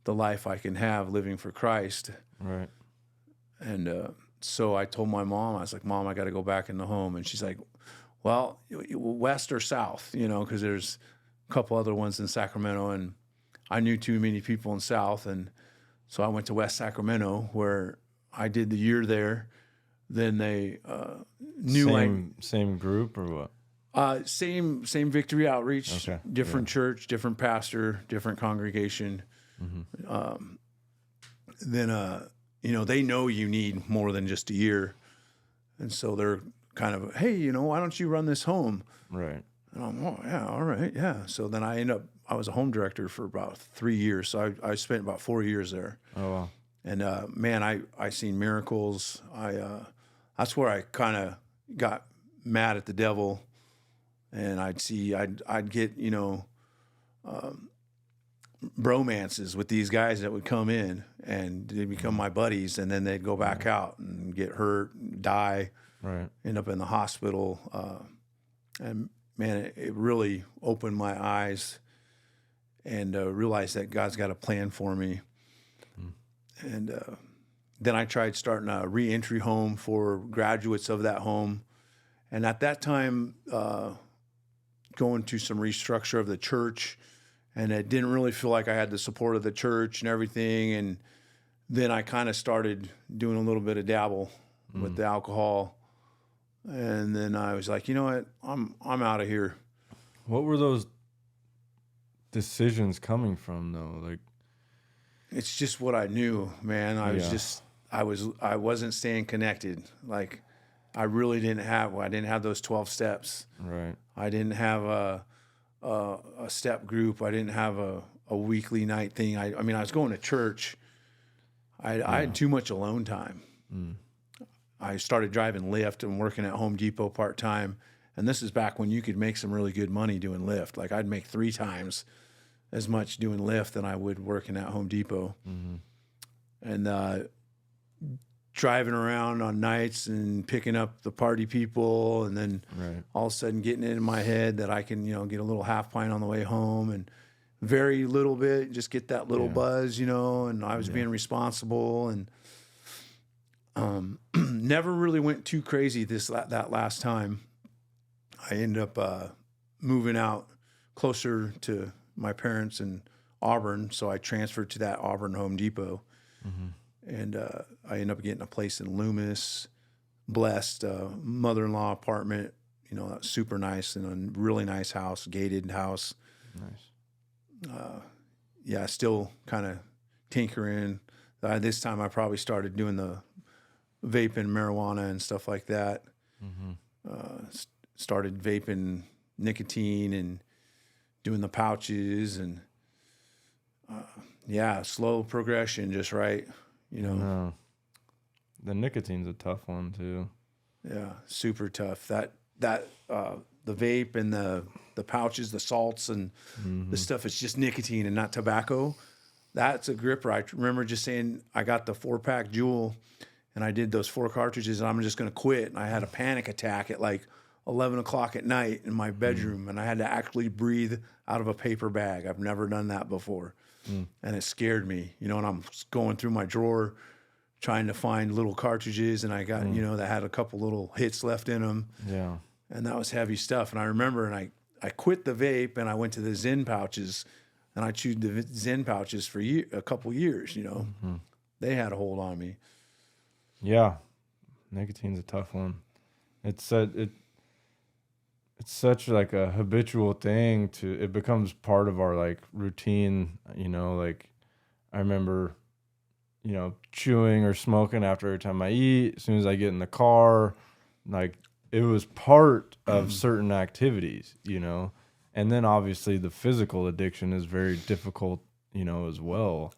the life I can have living for Christ. Right. And so I told my mom, I was like, Mom, I got to go back in the home. And she's like, well, west or south, because there's a couple other ones in Sacramento, and I knew too many people in South. And so I went to West Sacramento, where I did the year there. Then they knew same group or what? Same Victory Outreach, okay. Different church, different pastor, different congregation. Mm-hmm. Then they know you need more than just a year. And so they're kind of, hey, why don't you run this home? Right. And I'm, oh, yeah, all right, yeah. So then I was a home director for about 3 years. So I spent about 4 years there. Oh, wow. And man, I seen miracles. That's where I kind of got mad at the devil, and I'd get bromances with these guys that would come in and they become my buddies, and then they'd go back out and get hurt, die, right, end up in the hospital. And man, it really opened my eyes and realized that God's got a plan for me. And then I tried starting a reentry home for graduates of that home. And at that time, going to some restructure of the church, and it didn't really feel like I had the support of the church and everything. And then I kind of started doing a little bit of dabble with the alcohol. And then I was like, you know what, I'm out of here. What were those decisions coming from, though? Like, it's just what I knew, man. I wasn't staying connected. Like, I really didn't have those 12 steps. Right. I didn't have a step group. I didn't have a weekly night thing. I mean, I was going to church. I had too much alone time. I started driving Lyft and working at Home Depot part-time. And this is back when you could make some really good money doing Lyft. Like, I'd make 3 times as much doing Lyft than I would working at Home Depot. And driving around on nights and picking up the party people, and then all of a sudden getting it in my head that I can, get a little half pint on the way home, and very little bit, just get that little buzz, and I was being responsible, and never really went too crazy that last time. I ended up moving out closer to my parents in Auburn, so I transferred to that Auburn Home Depot. And I ended up getting a place in Loomis, blessed mother-in-law apartment, that's super nice, and a really nice house, gated house. Nice. Still kind of tinkering. This time I probably started doing the vaping marijuana and stuff like that. Started vaping nicotine and doing the pouches, and slow progression, just right. The nicotine's a tough one too. Yeah, super tough. That the vape and the pouches, the salts and the stuff, it's just nicotine and not tobacco. That's a gripper. I remember just saying I got the 4-pack Juul and I did those 4 cartridges and I'm just going to quit. And I had a panic attack at like 11 o'clock at night in my bedroom, and I had to actually breathe out of a paper bag. I've never done that before. And it scared me, and I'm going through my drawer trying to find little cartridges, and I got, that had a couple little hits left in them. Yeah. And that was heavy stuff. And I remember, and I quit the vape and I went to the Zen pouches, and I chewed the Zen pouches for a couple years, They had a hold on me. Yeah. Nicotine's a tough one. It's such like a habitual thing it becomes part of our like routine, like I remember, chewing or smoking after every time I eat, as soon as I get in the car, like it was part of certain activities, and then obviously the physical addiction is very difficult, as well.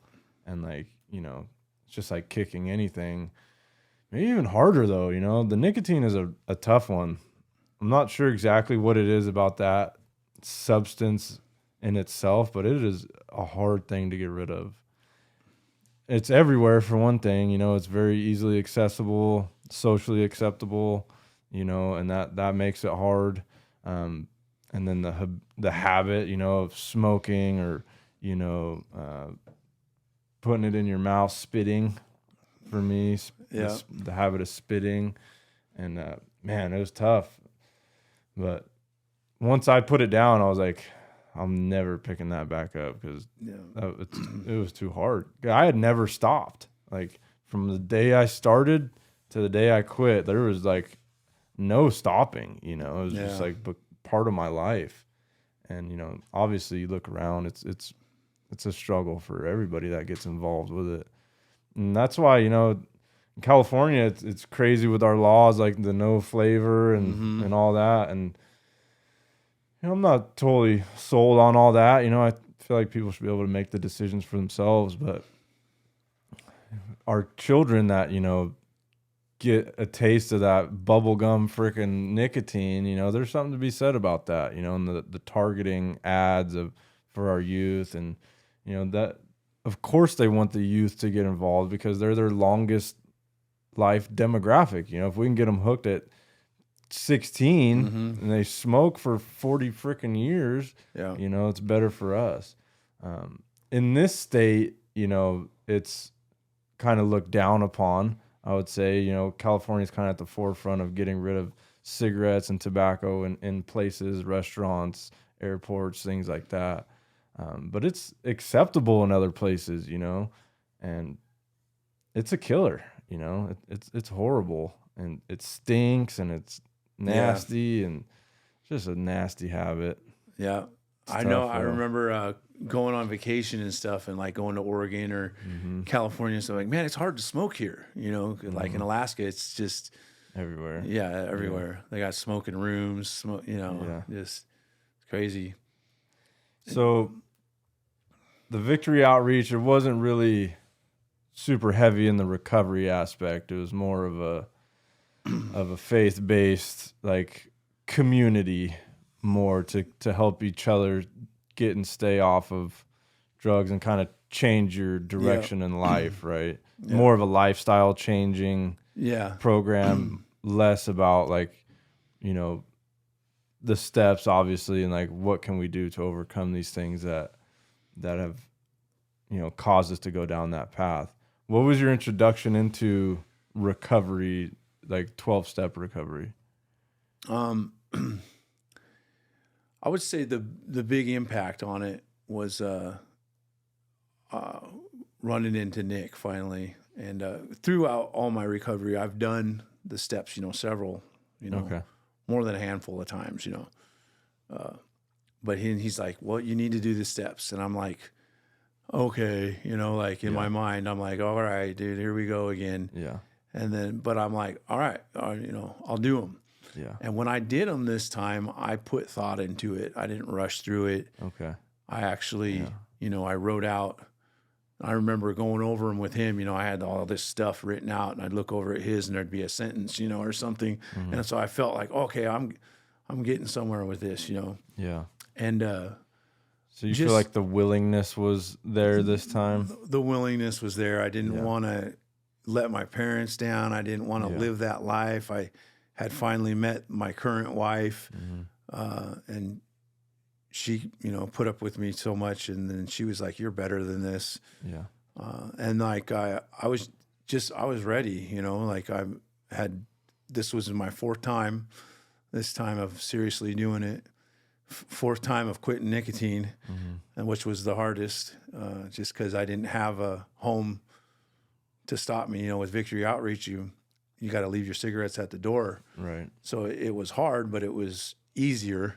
And like, it's just like kicking anything, maybe even harder though, the nicotine is a tough one. I'm not sure exactly what it is about that substance in itself, but it is a hard thing to get rid of. It's everywhere for one thing, it's very easily accessible, socially acceptable, and that makes it hard. And then the habit, of smoking or, putting it in your mouth, spitting for me, the habit of spitting. And man, it was tough. But once I put it down, I was like, I'm never picking that back up because it was too hard. I had never stopped. Like from the day I started to the day I quit, there was like no stopping. It was just like part of my life. And obviously you look around, it's a struggle for everybody that gets involved with it. And that's why, you know, in California, it's crazy with our laws, like the no flavor and all that. And, you know, I'm not totally sold on all that. You know, I feel like people should be able to make the decisions for themselves, but our children that, you know, get a taste of that bubblegum freaking nicotine, you know, there's something to be said about that, you know, and the targeting ads for our youth. And, you know, that of course they want the youth to get involved because they're their longest life demographic. You know, if we can get them hooked at 16 and they smoke for 40 freaking years, you know, it's better for us. In this state, you know, it's kind of looked down upon. I would say, you know, California's kind of at the forefront of getting rid of cigarettes and tobacco in places, restaurants, airports, things like that. But it's acceptable in other places, you know, and it's a killer, you know, it's horrible and it stinks and it's nasty and it's just a nasty habit. Yeah. I know. I remember going on vacation and stuff and like going to Oregon or California and stuff, like, man, it's hard to smoke here. You know, like in Alaska, it's just everywhere. Yeah, everywhere. Yeah. They got smoking rooms, you know, just crazy. So the Victory Outreach, it wasn't really super heavy in the recovery aspect. It was more of a faith-based like community, more to help each other get and stay off of drugs and kind of change your direction in life, right? Yeah. More of a lifestyle changing program, less about like, you know, the steps obviously and like what can we do to overcome these things that have, you know, caused us to go down that path. What was your introduction into recovery, like 12-step recovery? I would say the big impact on it was running into Nick finally. And throughout all my recovery, I've done the steps, you know, several, you know, more than a handful of times, you know. But he's like, well, you need to do the steps. And I'm like, okay, you know, like in my mind, I'm like, all right, dude, here we go again. Yeah. And then, but I'm like, all right, you know, I'll do them. Yeah. And when I did them this time, I put thought into it. I didn't rush through it. Okay. I actually, you know, I wrote out. I remember going over them with him. You know, I had all this stuff written out, and I'd look over at his, and there'd be a sentence, you know, or something. And so I felt like, okay, I'm getting somewhere with this, you know. Yeah. And so you feel like the willingness was there this time? The willingness was there. I didn't want to let my parents down. I didn't want to live that life. I had finally met my current wife, and she, you know, put up with me so much, and then she was like, "You're better than this." Yeah. And like I was ready, you know, like this was my fourth time, this time of seriously doing it, fourth time of quitting nicotine, and which was the hardest, just because I didn't have a home to stop me. You know, with Victory Outreach, you got to leave your cigarettes at the door. Right. So it was hard, but it was easier.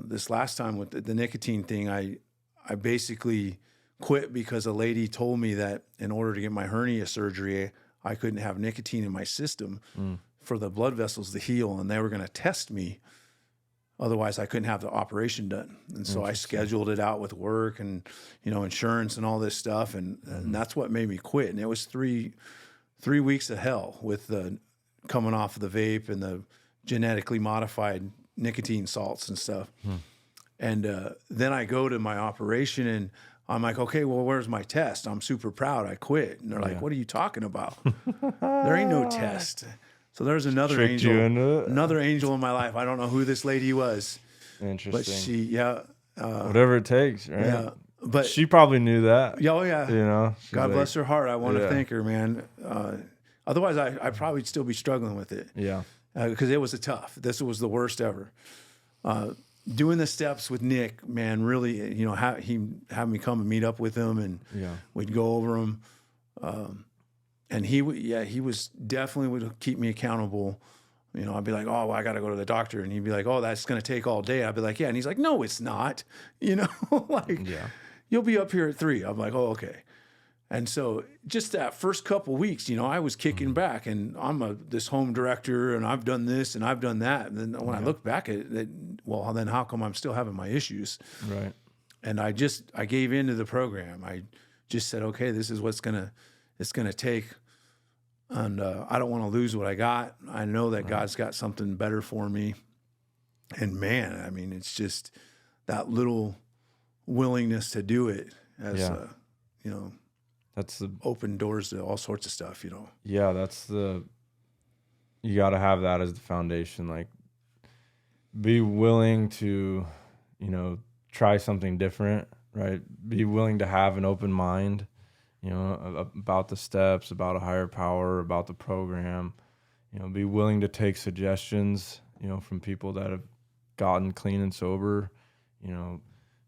This last time with the nicotine thing, I basically quit because a lady told me that in order to get my hernia surgery, I couldn't have nicotine in my system for the blood vessels to heal, and they were going to test me. Otherwise, I couldn't have the operation done. And so I scheduled it out with work and, you know, insurance and all this stuff, and that's what made me quit. And it was three weeks of hell with the coming off of the vape and the genetically modified nicotine salts and stuff. And then I go to my operation and I'm like, okay, well, where's my test? I'm super proud. I quit. And they're like, what are you talking about? There ain't no test. So there's another angel in my life. I don't know who this lady was. Interesting. But she, whatever it takes, right? Yeah. But she probably knew that. Yeah, oh yeah. You know, God bless her heart. I want to thank her, man. Otherwise, I'd probably still be struggling with it. Yeah. Because it was tough. This was the worst ever. Doing the steps with Nick, man, really, you know, he had me come and meet up with him, and we'd go over them. And he was definitely would keep me accountable. You know, I'd be like, oh, well, I got to go to the doctor. And he'd be like, oh, that's going to take all day. I'd be like, yeah. And he's like, no, it's not. You know, like, you'll be up here at 3. I'm like, oh, okay. And so just that first couple weeks, I was kicking back, and I'm this home director, and I've done this and I've done that. And then when I look back at it, well, then how come I'm still having my issues? Right. And I gave into the program. I just said, okay, this is what's it's gonna take. And I don't want to lose what I got. I know that God's got something better for me. And man, I mean, it's just that little willingness to do it as, that's the open doors to all sorts of stuff, Yeah, you got to have that as the foundation. Like, be willing to, try something different, right? Be willing to have an open mind, about the steps, about a higher power, about the program. Be willing to take suggestions, from people that have gotten clean and sober.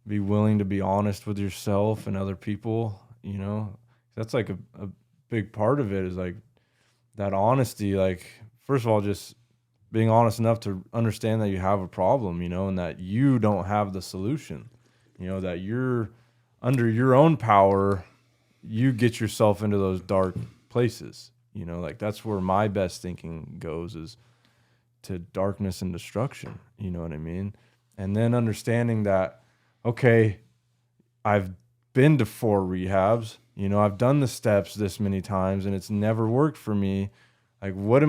Be willing to be honest with yourself and other people. That's like a big part of it is like that honesty. Like, first of all, just being honest enough to understand that you have a problem, and that you don't have the solution, that you're under your own power. You get yourself into those dark places, like that's where my best thinking goes, is to darkness and destruction. You know what I mean? And then understanding that, okay, I've been to 4 rehabs, I've done the steps this many times and it's never worked for me. Like, what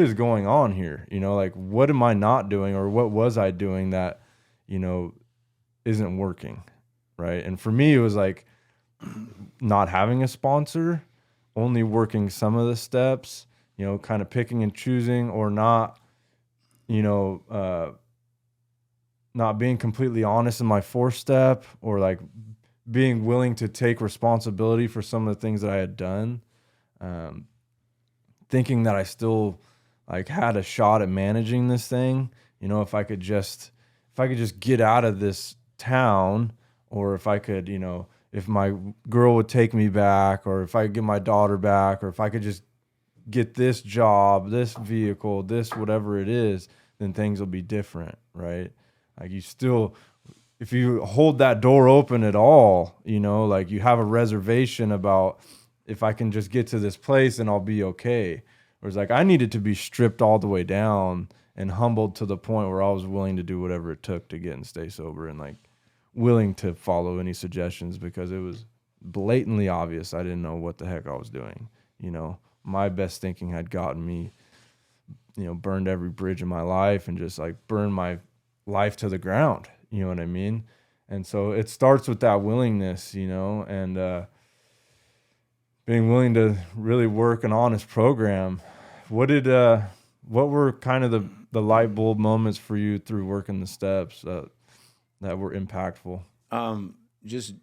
is going on here? Like, what am I not doing, or what was I doing that, isn't working? Right. And for me, it was like not having a sponsor, only working some of the steps, kind of picking and choosing, or not, not being completely honest in my 4th step, or like being willing to take responsibility for some of the things that I had done. Thinking that I still like had a shot at managing this thing, if I could just get out of this town, or if I could, if my girl would take me back, or if I could get my daughter back, or if I could just get this job, this vehicle, this whatever it is, then things will be different, right? Like, you still, if you hold that door open at all, like you have a reservation about, if I can just get to this place and I'll be okay. Whereas like I needed to be stripped all the way down and humbled to the point where I was willing to do whatever it took to get and stay sober, and like willing to follow any suggestions, because it was blatantly obvious I didn't know what the heck I was doing. My best thinking had gotten me, burned every bridge in my life and just like burned my life to the ground. You know what I mean? And so it starts with that willingness, and being willing to really work an honest program. What were kind of the light bulb moments for you through working the steps that were impactful? Just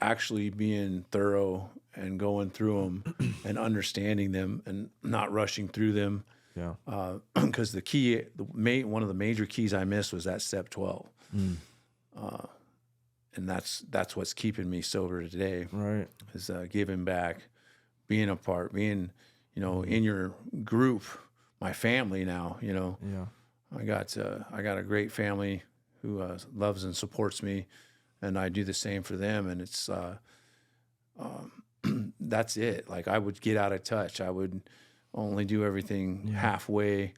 actually being thorough and going through them and understanding them and not rushing through them. Yeah. Because one of the major keys I missed was that step 12. And that's what's keeping me sober today. Right. Is giving back, being a part, being, in your group, my family now, Yeah. I got a great family who loves and supports me, and I do the same for them. And it's that's it. Like, I would get out of touch. I would only do everything halfway.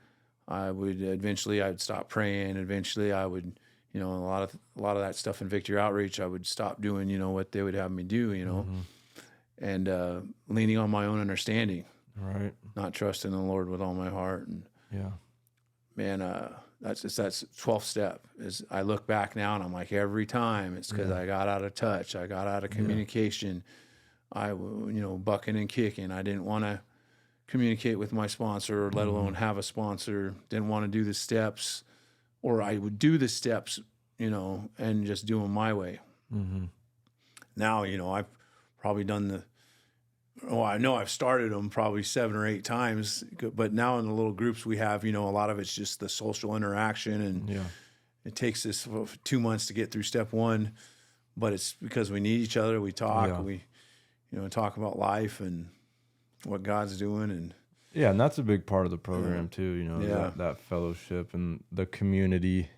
I'd stop praying. Eventually I would, a lot of that stuff in Victory Outreach, I would stop doing, what they would have me do, and leaning on my own understanding, right? Not trusting the Lord with all my heart. And man, that's 12th step. Is I look back now and I'm like, every time it's because I got out of touch, I got out of communication. I, bucking and kicking. I didn't want to communicate with my sponsor, or let alone have a sponsor. Didn't want to do the steps, or I would do the steps, and just do them my way. Mm-hmm. Now, I've probably done I know I've started them probably 7 or 8 times, but now in the little groups we have, a lot of it's just the social interaction, and it takes us 2 months to get through step 1, but it's because we need each other. We talk, we, talk about life and what God's doing. And and that's a big part of the program too, that fellowship and the community,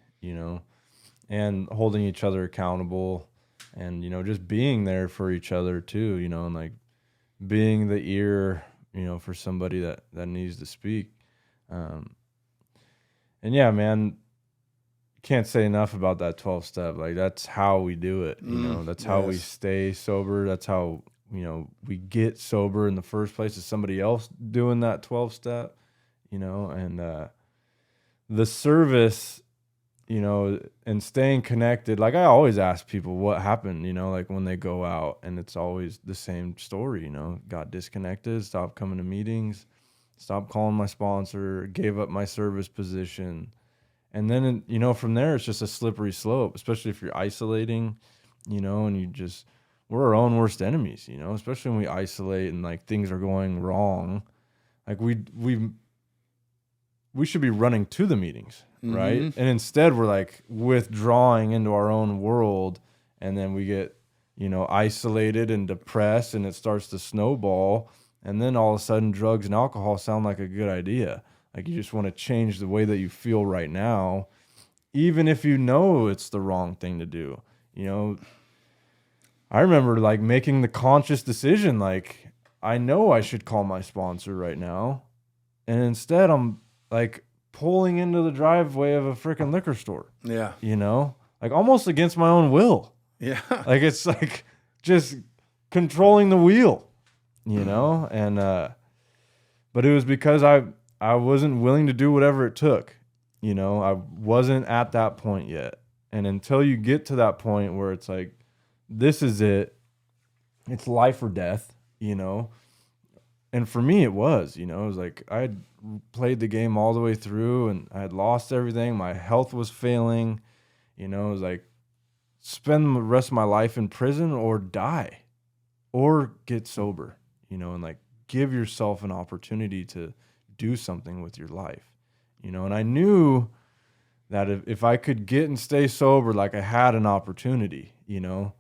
and holding each other accountable. and, you know, just being there for each other too, you know, and like being the ear, you know, for somebody that needs to speak. And yeah, man, can't say enough about that 12 step. Like that's how we do it. You know, that's how we stay sober. That's how, you know, we get sober in the first place, is somebody else doing that 12 step, you know, and the service, you know, and staying connected. Like I always ask people what happened, you know, like when they go out, and it's always the same story, you know, got disconnected, stopped coming to meetings, stopped calling my sponsor, gave up my service position. And then, you know, from there, it's just a slippery slope, especially if you're isolating, you know, and we're our own worst enemies, you know, especially when we isolate and like things are going wrong. Like we should be running to the meetings, right? And instead we're like withdrawing into our own world, and then we get, you know, isolated and depressed, and it starts to snowball. And then all of a sudden drugs and alcohol sound like a good idea. Like you just want to change the way that you feel right now, even if you know it's the wrong thing to do. You know, I remember like making the conscious decision, like I know I should call my sponsor right now. And instead I'm like pulling into the driveway of a freaking liquor store. Yeah. You know, like almost against my own will. Yeah. Like it's like just controlling the wheel, you know? And, but it was because I wasn't willing to do whatever it took. You know, I wasn't at that point yet. And until you get to that point where it's like, this is it, it's life or death, you know? And for me, it was, you know, it was like I had played the game all the way through and I had lost everything. My health was failing. You know, it was like spend the rest of my life in prison or die or get sober, you know, and like give yourself an opportunity to do something with your life, you know. And I knew that if I could get and stay sober, like I had an opportunity, you know,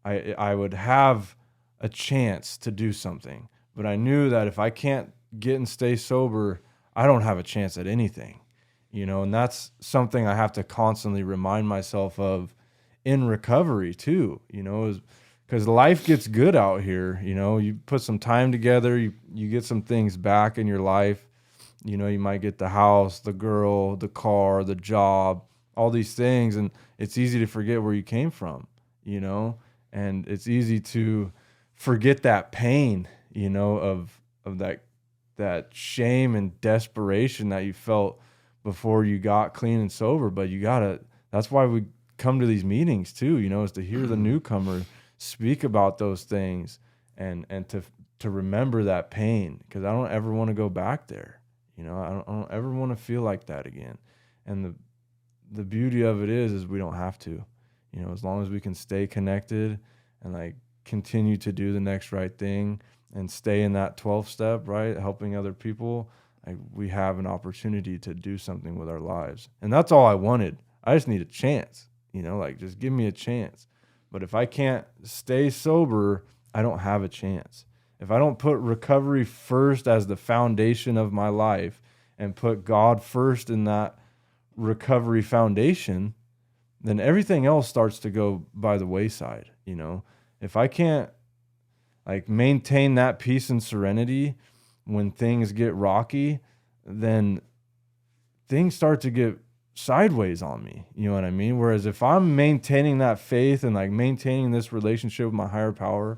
I would have a chance to do something. But I knew that if I can't get and stay sober, I don't have a chance at anything, you know. And that's something I have to constantly remind myself of in recovery too, you know, because life gets good out here. You know, you put some time together, you get some things back in your life. You know, you might get the house, the girl, the car, the job, all these things. And it's easy to forget where you came from, you know, and it's easy to forget that pain, you know, of that shame and desperation that you felt before you got clean and sober. But that's why we come to these meetings too, you know, is to hear the newcomer speak about those things and to remember that pain, because I don't ever want to go back there. You know, I don't ever want to feel like that again. And the beauty of it is we don't have to, you know, as long as we can stay connected and like continue to do the next right thing and stay in that 12 step, right? Helping other people. Like we have an opportunity to do something with our lives. And that's all I wanted. I just need a chance, you know, like just give me a chance. But if I can't stay sober, I don't have a chance. If I don't put recovery first as the foundation of my life and put God first in that recovery foundation, then everything else starts to go by the wayside. You know, if I can't like maintain that peace and serenity when things get rocky, then things start to get sideways on me. You know what I mean? Whereas if I'm maintaining that faith and like maintaining this relationship with my higher power,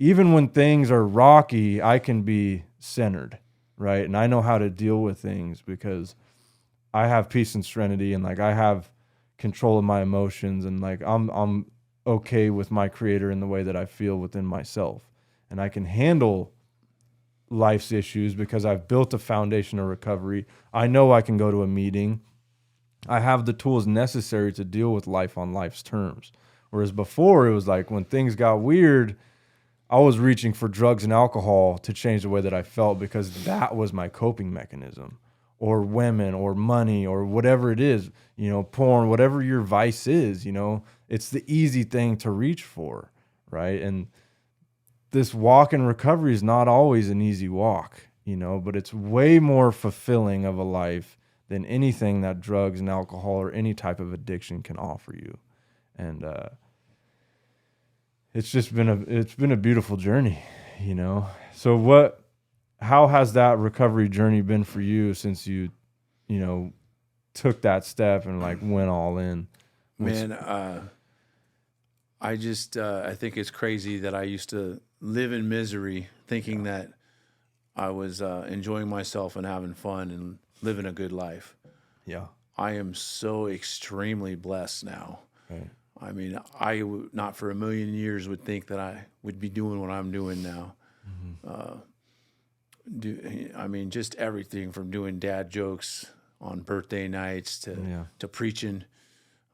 even when things are rocky, I can be centered, right? And I know how to deal with things because I have peace and serenity, and like I have control of my emotions, and like I'm okay with my creator in the way that I feel within myself. And I can handle life's issues because I've built a foundation of recovery. I know I can go to a meeting. I have the tools necessary to deal with life on life's terms. Whereas before, it was like when things got weird, I was reaching for drugs and alcohol to change the way that I felt because that was my coping mechanism, or women or money or whatever it is, you know, porn, whatever your vice is, you know, it's the easy thing to reach for, right? And this walk in recovery is not always an easy walk, you know, but it's way more fulfilling of a life than anything that drugs and alcohol or any type of addiction can offer you. And it's been a beautiful journey, you know. So how has that recovery journey been for you since you know, took that step and like went all in? Man, I just I think it's crazy that I used to live in misery, thinking that I was enjoying myself and having fun and living a good life. Yeah. I am so extremely blessed now. Right. I mean, not for a million years would think that I would be doing what I'm doing now. I mean, just everything from doing dad jokes on birthday nights to preaching.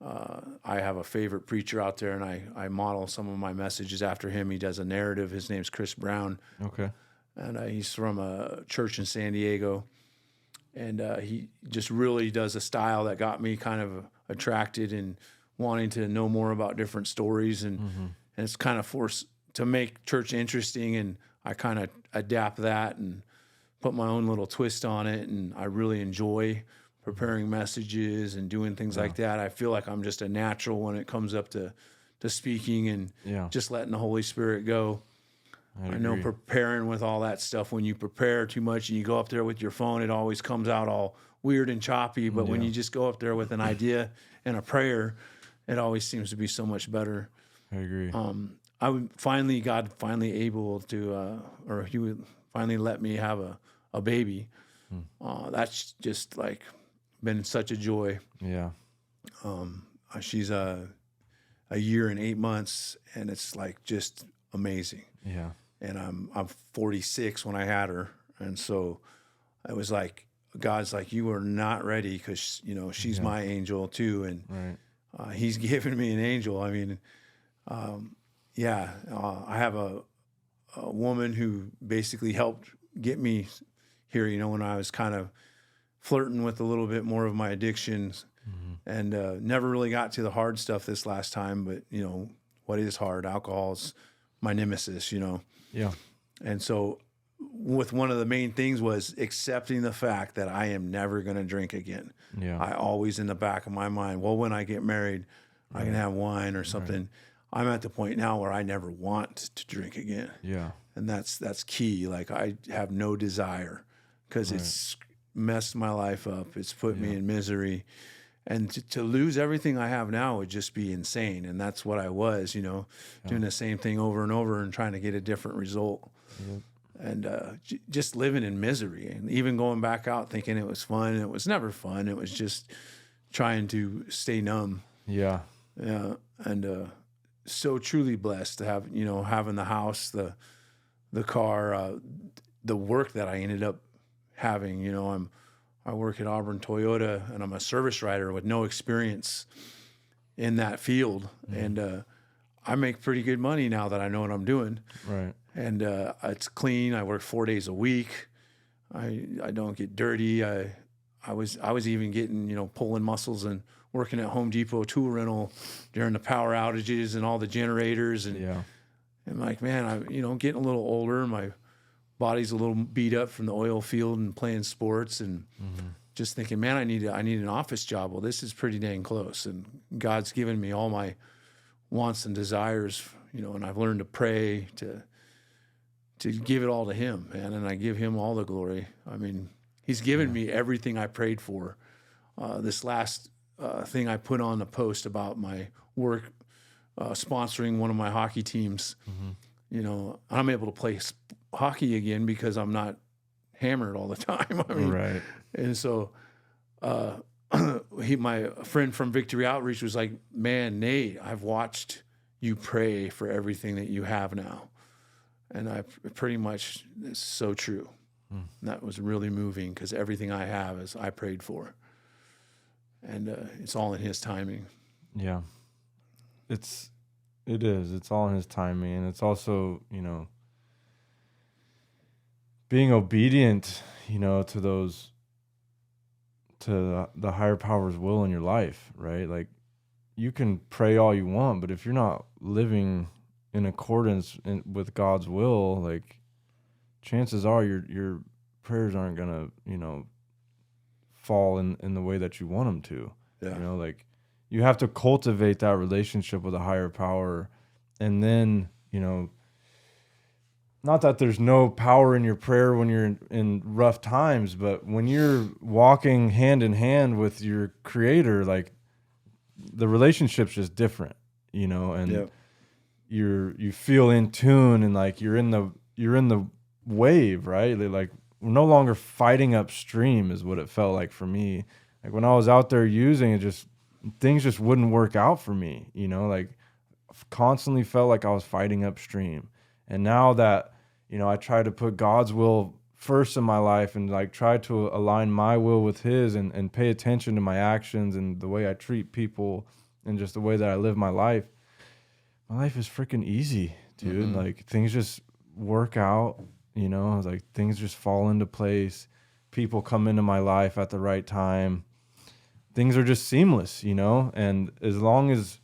I have a favorite preacher out there, and I model some of my messages after him. He does a narrative. His name's Chris Brown. Okay. And he's from a church in San Diego. And he just really does a style that got me kind of attracted and wanting to know more about different stories. And it's kind of forced to make church interesting. And I kind of adapt that and put my own little twist on it. And I really enjoy preparing messages and doing things like that. I feel like I'm just a natural when it comes up to speaking and just letting the Holy Spirit go. I know preparing with all that stuff, when you prepare too much and you go up there with your phone, it always comes out all weird and choppy. But when you just go up there with an idea and a prayer, it always seems to be so much better. I agree. God finally able to, or he would finally let me have a baby. That's just like been such a joy. Yeah. She's a year and 8 months, and it's like just amazing. Yeah. And I'm 46 when I had her, and so it was like God's like, you are not ready, because she's my angel too, and He's given me an angel. I mean, I have a woman who basically helped get me here. When I was kind of flirting with a little bit more of my addictions, and never really got to the hard stuff this last time. But what is hard? Alcohol's my nemesis. Yeah. And so, with one of the main things was accepting the fact that I am never going to drink again. Yeah. I always in the back of my mind, well, when I get married, I can have wine or something. I'm at the point now where I never want to drink again. Yeah. And that's key. Like, I have no desire, because it's messed my life up. It's put me in misery. And to lose everything I have now would just be insane. And that's what I was, doing the same thing over and over and trying to get a different result. Yep. And just living in misery, and even going back out thinking it was fun. It was never fun. It was just trying to stay numb. Yeah. Yeah. And so truly blessed to have, having the house, the car, the work that I ended up having. I work at Auburn Toyota, and I'm a service writer with no experience in that field. And I make pretty good money now that I know what I'm doing. Right. And it's clean. I work 4 days a week. I don't get dirty. I was even getting, pulling muscles and working at Home Depot tool rental during the power outages and all the generators. And I'm like, man, I'm getting a little older. My body's a little beat up from the oil field and playing sports, and just thinking, man, I need an office job. Well, this is pretty dang close, and God's given me all my wants and desires, and I've learned to pray, to give it all to Him, man, and I give Him all the glory. I mean, He's given me everything I prayed for. This last thing I put on the post about my work sponsoring one of my hockey teams, I'm able to play hockey again because I'm not hammered all the time. I mean, right. And so my friend from Victory Outreach was like, man, Nate, I've watched you pray for everything that you have now. And I pretty much, it's so true. And that was really moving, because everything I have is I prayed for. And it's all in His timing. Yeah. It is. It's all in His timing. And it's also, being obedient, to the higher power's will in your life, right? Like, you can pray all you want, but if you're not living in accordance with God's will, like, chances are your prayers aren't gonna, fall in the way that you want them to. Yeah. Like, you have to cultivate that relationship with a higher power And then, not that there's no power in your prayer when you're in rough times, but when you're walking hand in hand with your creator, like the relationship's just different, and Yep. you feel in tune, and like you're in the wave, right? Like we're no longer fighting upstream is what it felt like for me. Like when I was out there using it, things just wouldn't work out for me, like constantly felt like I was fighting upstream. And now that, I try to put God's will first in my life and like try to align my will with his and pay attention to my actions and the way I treat people and just the way that I live my life is freaking easy, dude. Mm-hmm. Like things just work out, like things just fall into place. People come into my life at the right time. Things are just seamless, and as long as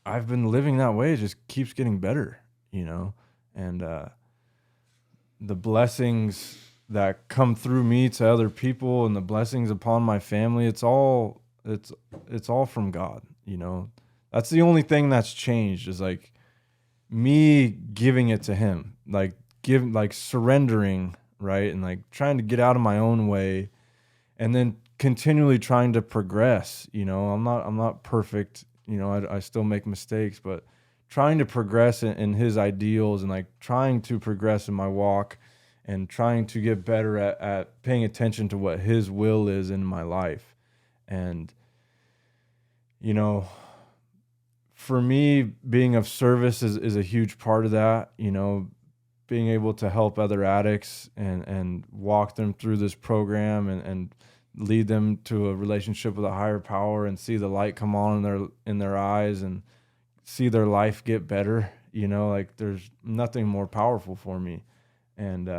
I've been living that way, it just keeps getting better, and the blessings that come through me to other people and the blessings upon my family, it's all from God, That's the only thing that's changed is like me giving it to him, like surrendering, right? And like trying to get out of my own way and then continually trying to progress. I'm not perfect. I still make mistakes, but trying to progress in his ideals and like trying to progress in my walk and trying to get better at paying attention to what his will is in my life. And, for me, being of service is a huge part of that, being able to help other addicts and walk them through this program and lead them to a relationship with a higher power and see the light come on in their eyes and see their life get better. Like there's nothing more powerful for me. And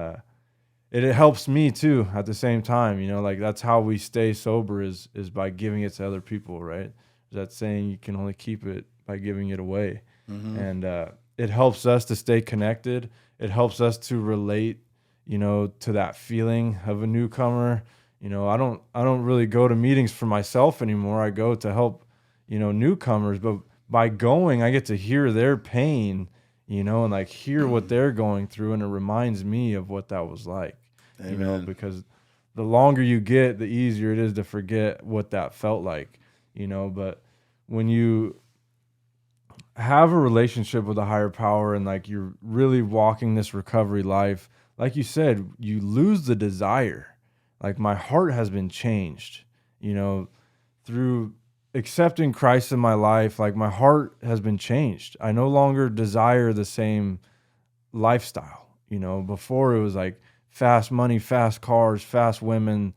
it helps me too at the same time, like that's how we stay sober is by giving it to other people, right? That saying, you can only keep it by giving it away. Mm-hmm. And it helps us to stay connected. It helps us to relate, to that feeling of a newcomer. I don't really go to meetings for myself anymore. I go to help, newcomers, but by going, I get to hear their pain, and like hear what they're going through. And it reminds me of what that was like, Amen. because the longer you get, the easier it is to forget what that felt like, but when you have a relationship with a higher power and like you're really walking this recovery life, like you said, you lose the desire. Like my heart has been changed, through accepting Christ in my life. Like my heart has been changed. I no longer desire the same lifestyle. Before it was like fast money, fast cars, fast women.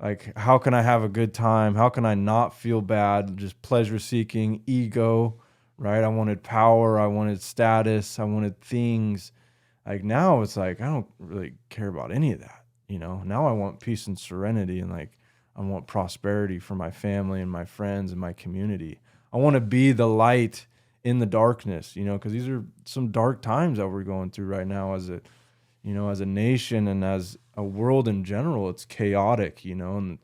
Like, how can I have a good time? How can I not feel bad? Just pleasure seeking, ego, right? I wanted power. I wanted status. I wanted things. Like now it's like, I don't really care about any of that. Now I want peace and serenity, and like, I want prosperity for my family and my friends and my community. I want to be the light in the darkness, because these are some dark times that we're going through right now as a nation and as a world in general. It's chaotic, and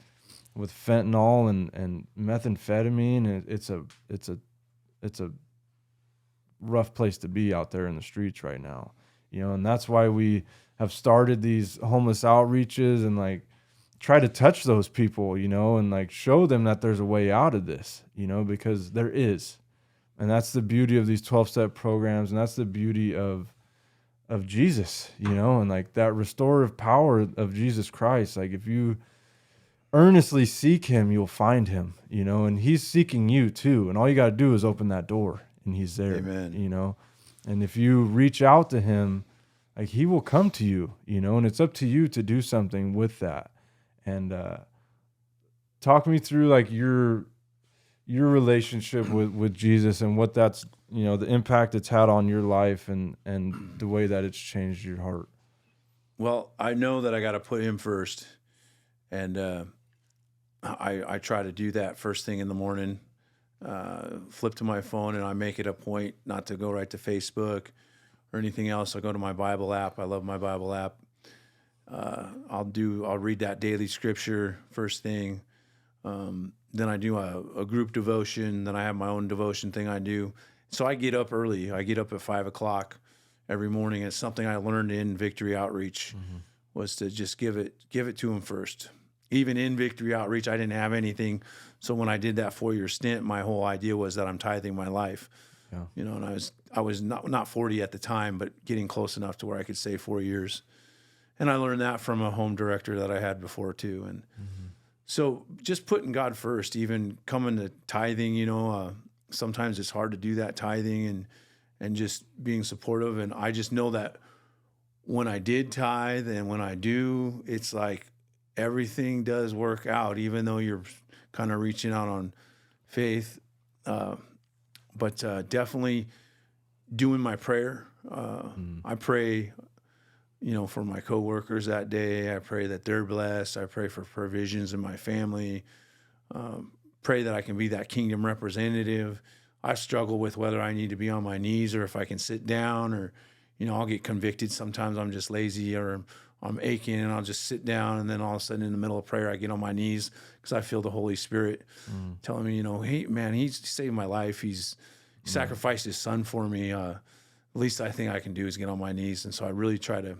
with fentanyl and methamphetamine, it's a rough place to be out there in the streets right now, and that's why we have started these homeless outreaches and like try to touch those people, and like show them that there's a way out of this, because there is. And that's the beauty of these 12-step programs. And that's the beauty of Jesus, and like that restorative power of Jesus Christ. Like if you earnestly seek him, you'll find him, and he's seeking you too. And all you got to do is open that door and he's there. Amen. And if you reach out to him, like he will come to you, and it's up to you to do something with that. And talk me through like your relationship with Jesus and what that's, the impact it's had on your life and the way that it's changed your heart. Well, I know that I got to put him first. And I try to do that first thing in the morning, flip to my phone, and I make it a point not to go right to Facebook or anything else. I go to my Bible app. I love my Bible app. I'll read that daily scripture first thing. Then I do a group devotion. Then I have my own devotion thing I do. So I get up early. I get up at 5:00 every morning. It's something I learned in Victory Outreach, was to just give it to him first. Even in Victory Outreach, I didn't have anything. So when I did that 4-year stint, my whole idea was that I'm tithing my life. Yeah. You know, and I was not 40 at the time, but getting close enough to where I could say 4 years. And I learned that from a home director that I had before too. And so just putting God first, even coming to tithing, you know, sometimes it's hard to do that tithing and just being supportive. And I just know that when I did tithe and when I do, it's like everything does work out, even though you're kind of reaching out on faith. But definitely doing my prayer. I pray, you know, for my coworkers that day. I pray that they're blessed. I pray for provisions in my family. Pray that I can be that kingdom representative. I struggle with whether I need to be on my knees or if I can sit down, or, you know, I'll get convicted. Sometimes I'm just lazy or I'm aching and I'll just sit down, and then all of a sudden in the middle of prayer, I get on my knees because I feel the Holy Spirit telling me, you know, hey, man, he saved my life. He's sacrificed his son for me. The least I think I can do is get on my knees. And so I really try to,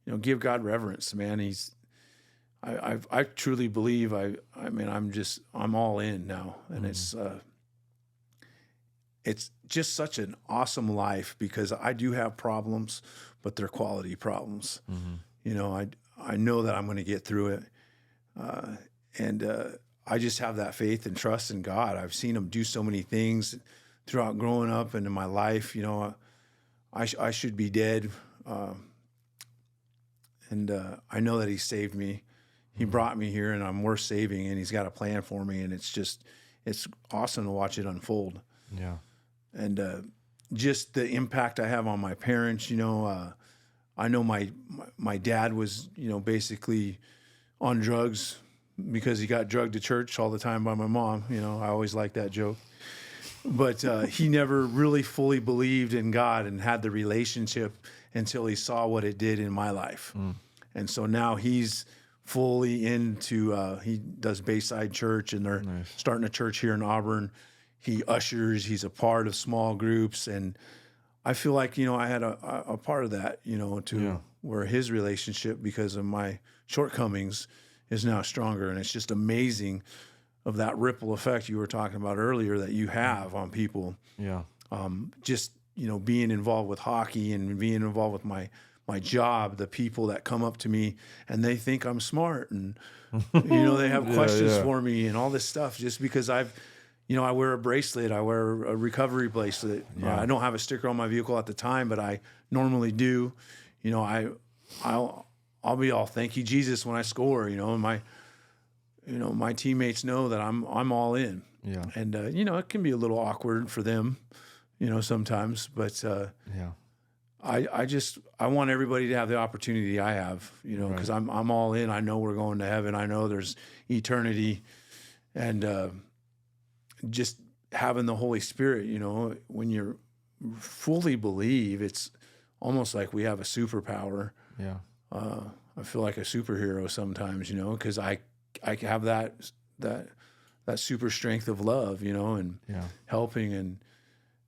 you know, give God reverence, man. I truly believe, I mean, I'm all in now. And it's just such an awesome life because I do have problems, but they're quality problems. You know, I know that I'm going to get through it. And I just have that faith and trust in God. I've seen him do so many things throughout growing up and in my life. You know, I should be dead. And I know that he saved me. He brought me here, and I'm worth saving, and he's got a plan for me. And it's awesome to watch it unfold. Yeah. And just the impact I have on my parents, you know, I know my dad was, you know, basically on drugs because he got drugged to church all the time by my mom. You know, I always like that joke. But he never really fully believed in God and had the relationship until he saw what it did in my life. And so now he's fully into, he does Bayside Church, and they're starting a church here in Auburn. He ushers, he's a part of small groups. And I feel like, you know, I had a part of that, you know, where his relationship, because of my shortcomings, is now stronger. And it's just amazing of that ripple effect you were talking about earlier that you have on people. Yeah. Just, you know, being involved with hockey and being involved with my job, the people that come up to me and they think I'm smart, and, you know, they have questions for me and all this stuff just because you know, I wear a bracelet. I wear a recovery bracelet. I don't have a sticker on my vehicle at the time, but I normally do. You know, I'll be all thank you, Jesus, when I score. You know, and my teammates know that I'm all in. Yeah. And you know, it can be a little awkward for them, you know, sometimes. But I want everybody to have the opportunity I have. You know, because I'm all in. I know we're going to heaven. I know there's eternity, and just having the Holy Spirit, you know, when you're fully believe, it's almost like we have a superpower. Yeah. I feel like a superhero sometimes, you know, because I have that super strength of love, you know, and helping, and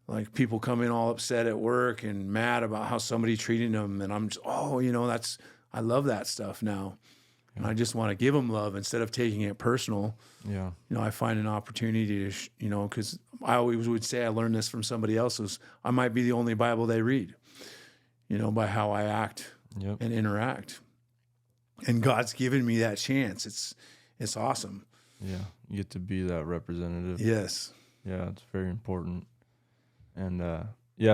like people come in all upset at work and mad about how somebody treated them, and I'm just, you know, I love that stuff now. And I just want to give them love instead of taking it personal. Yeah. You know, I find an opportunity to, you know, because I always would say I learned this from somebody else, was I might be the only Bible they read, you know, by how I act and interact. And God's given me that chance. It's awesome. Yeah. You get to be that representative. Yes. Yeah. It's very important. And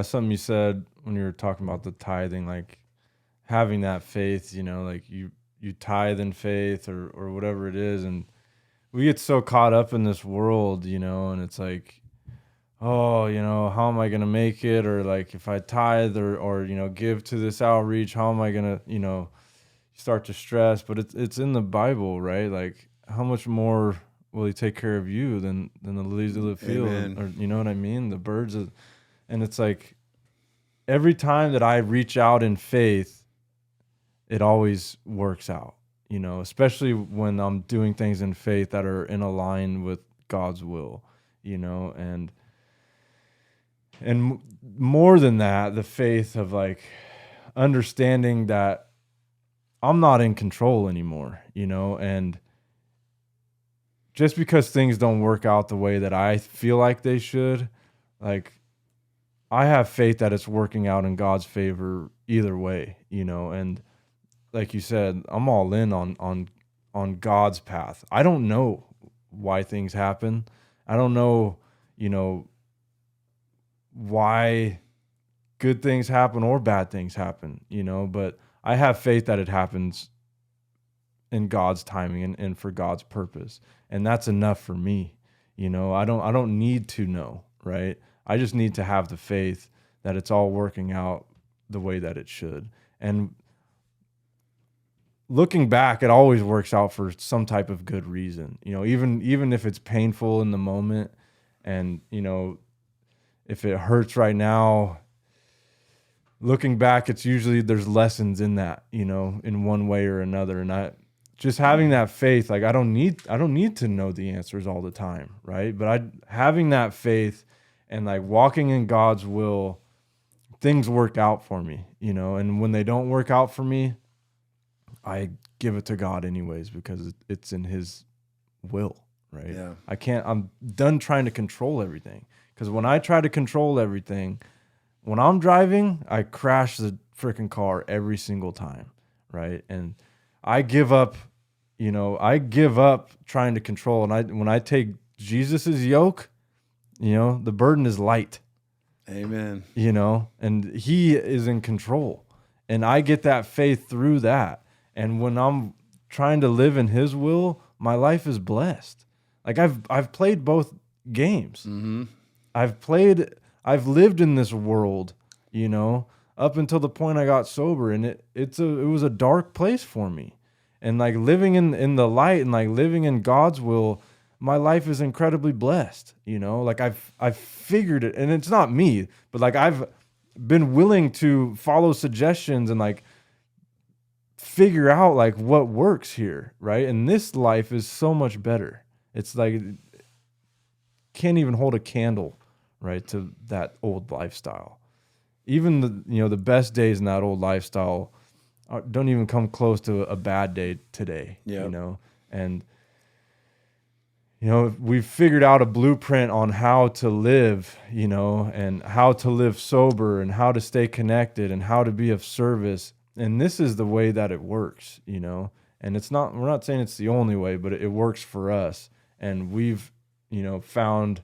something you said when you were talking about the tithing, like having that faith, you know, like you tithe in faith or whatever it is. And we get so caught up in this world, you know, and it's like, oh, you know, how am I going to make it? Or like if I tithe or, you know, give to this outreach, how am I going to, you know, start to stress? But it's in the Bible, right? Like how much more will he take care of you than the lilies of the field? Or, you know what I mean? The birds. And it's like every time that I reach out in faith, it always works out, you know, especially when I'm doing things in faith that are in line with God's will, you know, and And more than that, the faith of like understanding that I'm not in control anymore, and just because things don't work out the way that I feel like they should, like I have faith that it's working out in God's favor either way, and like you said, I'm all in on God's path. I don't know why things happen. I don't know, why good things happen or bad things happen, but I have faith that it happens in God's timing and for God's purpose. And that's enough for me. I don't need to know, right? I just need to have the faith that it's all working out the way that it should. And looking back, it always works out for some type of good reason. Even if it's painful in the moment and, if it hurts right now, looking back, it's usually there's lessons in that, in one way or another. And just having that faith, like I don't need to know the answers all the time, right? But having that faith and like walking in God's will, things work out for me, and when they don't work out for me, I give it to God anyways because it's in his will, right? Yeah. I'm done trying to control everything. Because when I try to control everything, when I'm driving, I crash the freaking car every single time, right? And I give up, trying to control. And when I take Jesus's yoke, the burden is light. Amen. And he is in control. And I get that faith through that. And when I'm trying to live in his will, my life is blessed. Like I've played both games. Mm-hmm. I've lived in this world, up until the point I got sober, and it was a dark place for me. And like living in the light and like living in God's will, my life is incredibly blessed, like I've figured it, and it's not me, but like I've been willing to follow suggestions and like figure out like what works here, right? And this life is so much better. It's like can't even hold a candle, right, to that old lifestyle. Even the the best days in that old lifestyle don't even come close to a bad day today. Yeah. And we've figured out a blueprint on how to live, and how to live sober and how to stay connected and how to be of service. And this is the way that it works, and we're not saying it's the only way, but it works for us. And we've, found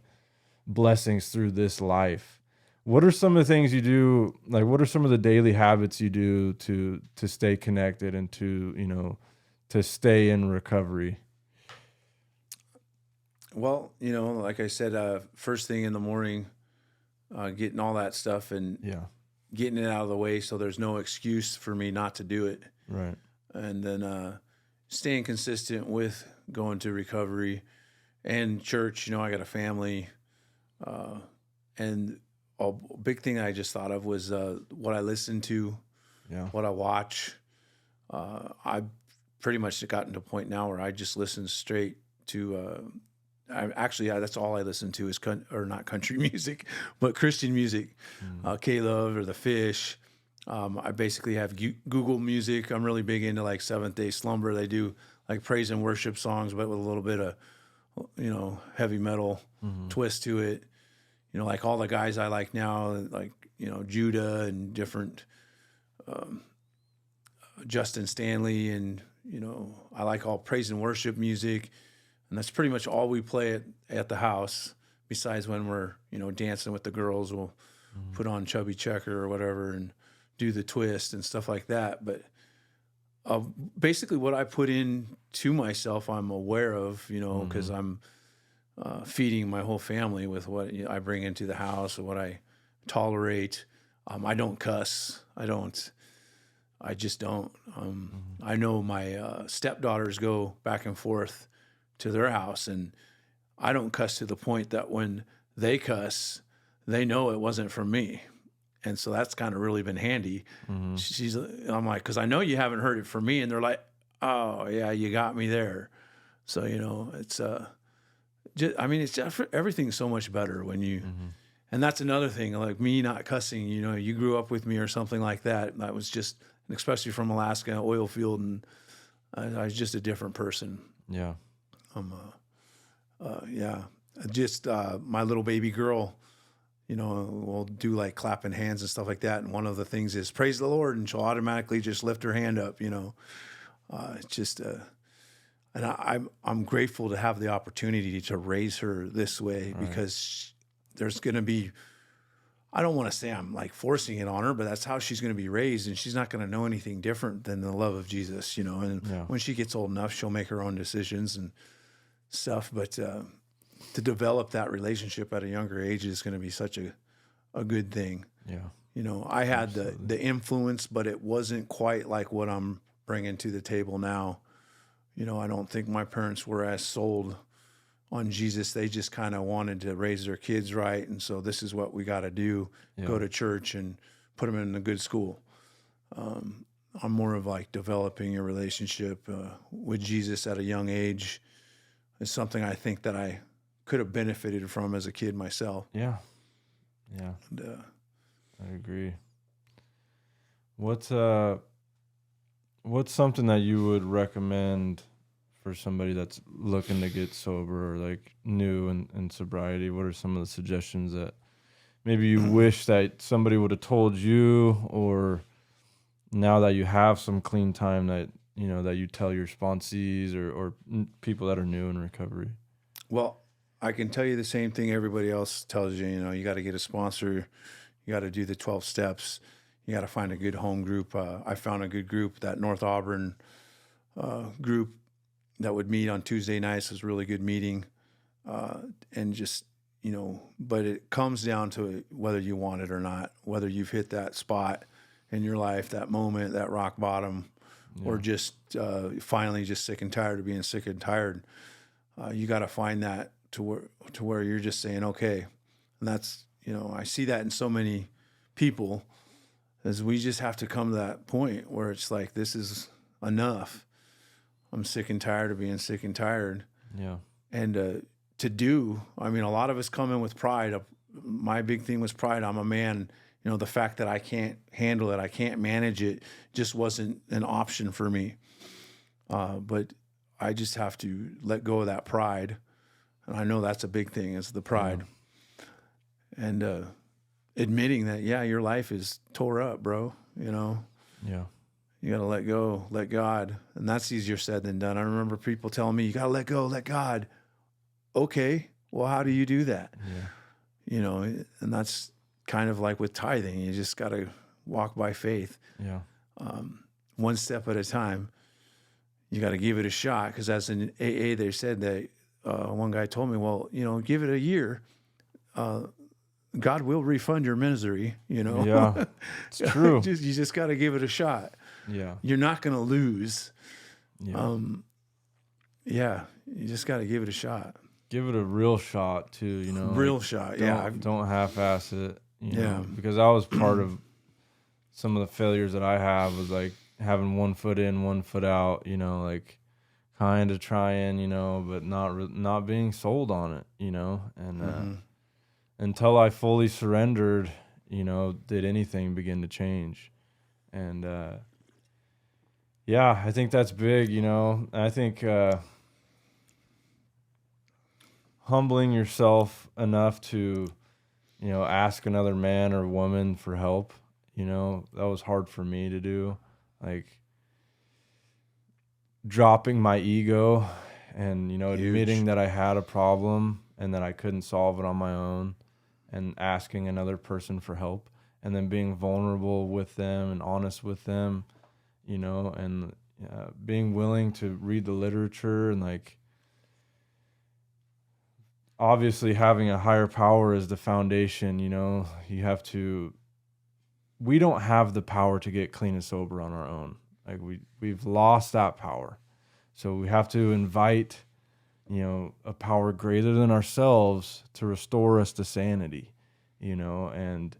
blessings through this life. What are some of the things you do? Like, what are some of the daily habits you do to stay connected and to, to stay in recovery? Well, like I said, first thing in the morning, getting all that stuff and getting it out of the way so there's no excuse for me not to do it. Right. And then staying consistent with going to recovery and church. I got a family. And a big thing I just thought of was what I listen to, what I watch. I've pretty much gotten to a point now where I just listen straight to that's all I listen to is not country music, but Christian music. K-Love or The Fish. I basically have Google Music. I'm really big into like Seventh Day Slumber. They do like praise and worship songs, but with a little bit of heavy metal twist to it. Like all the guys I like now, like Judah and different Justin Stanley, and I like all praise and worship music. And that's pretty much all we play at the house. Besides when we're, dancing with the girls, we'll put on Chubby Checker or whatever and do the twist and stuff like that. But basically what I put in to myself, I'm aware of, because I'm feeding my whole family with what I bring into the house or what I tolerate. I don't cuss. I just don't. I know my stepdaughters go back and forth to their house, and I don't cuss to the point that when they cuss, they know it wasn't from me. And so that's kind of really been handy. I'm like, because I know you haven't heard it from me, and they're like, oh yeah, you got me there. So it's just, it's just, everything's so much better when you And that's another thing, like me not cussing, you grew up with me or something like that. That was just, especially from Alaska, oil field, and I was just a different person. Yeah. Yeah. Just my little baby girl, we'll do like clapping hands and stuff like that. And one of the things is praise the Lord, and she'll automatically just lift her hand up, It's just, and I'm grateful to have the opportunity to raise her this way, right? Because there's going to be, I don't want to say I'm like forcing it on her, but that's how she's going to be raised, and she's not going to know anything different than the love of Jesus, And when she gets old enough, she'll make her own decisions and stuff. But to develop that relationship at a younger age is going to be such a good thing. Yeah. I had the influence, but it wasn't quite like what I'm bringing to the table now. I don't think my parents were as sold on Jesus. They just kind of wanted to raise their kids right. And so this is what we got to do, go to church and put them in a good school. I'm more of like developing a relationship with Jesus at a young age is something I think that I could have benefited from as a kid myself. Yeah. Yeah. And, I agree. What's something that you would recommend for somebody that's looking to get sober or like new in sobriety? What are some of the suggestions that maybe you wish that somebody would have told you, or now that you have some clean time that, that you tell your sponsees or people that are new in recovery? Well, I can tell you the same thing everybody else tells you. You got to get a sponsor. You got to do the 12 steps. You got to find a good home group. I found a good group, that North Auburn group that would meet on Tuesday nights. Was a really good meeting. And just, but it comes down to whether you want it or not, whether you've hit that spot in your life, that moment, that rock bottom, or just finally just sick and tired of being sick and tired. You got to find that to where you're just saying, okay. And that's, I see that in so many people. Is we just have to come to that point where it's like, this is enough. I'm sick and tired of being sick and tired. Yeah. And a lot of us come in with pride. My big thing was pride. I'm a man. The fact that I can't handle it, I can't manage it, just wasn't an option for me. But I just have to let go of that pride. And I know that's a big thing, is the pride. Yeah. And admitting that, your life is tore up, bro, Yeah. You got to let go, let God. And that's easier said than done. I remember people telling me, you got to let go, let God. Okay, well, how do you do that? Yeah. And that's kind of like with tithing. You just got to walk by faith. Yeah. One step at a time. You got to give it a shot. Because as in AA, they said that one guy told me, well, give it a year. God will refund your misery, Yeah, it's true. You just got to give it a shot. Yeah. You're not going to lose. Yeah. You just got to give it a shot. Give it a real shot too, Real shot, Don't half-ass it, because I was part of some of the failures that I have, was like having one foot in, one foot out, like kind of trying, but not being sold on it, and until I fully surrendered, did anything begin to change. And I think that's big, I think humbling yourself enough to, ask another man or woman for help, that was hard for me to do. Like dropping my ego and, admitting that I had a problem and that I couldn't solve it on my own, and asking another person for help, and then being vulnerable with them and honest with them, and being willing to read the literature, and like, obviously having a higher power is the foundation. We don't have the power to get clean and sober on our own. Like we've lost that power. So we have to invite, a power greater than ourselves to restore us to sanity, and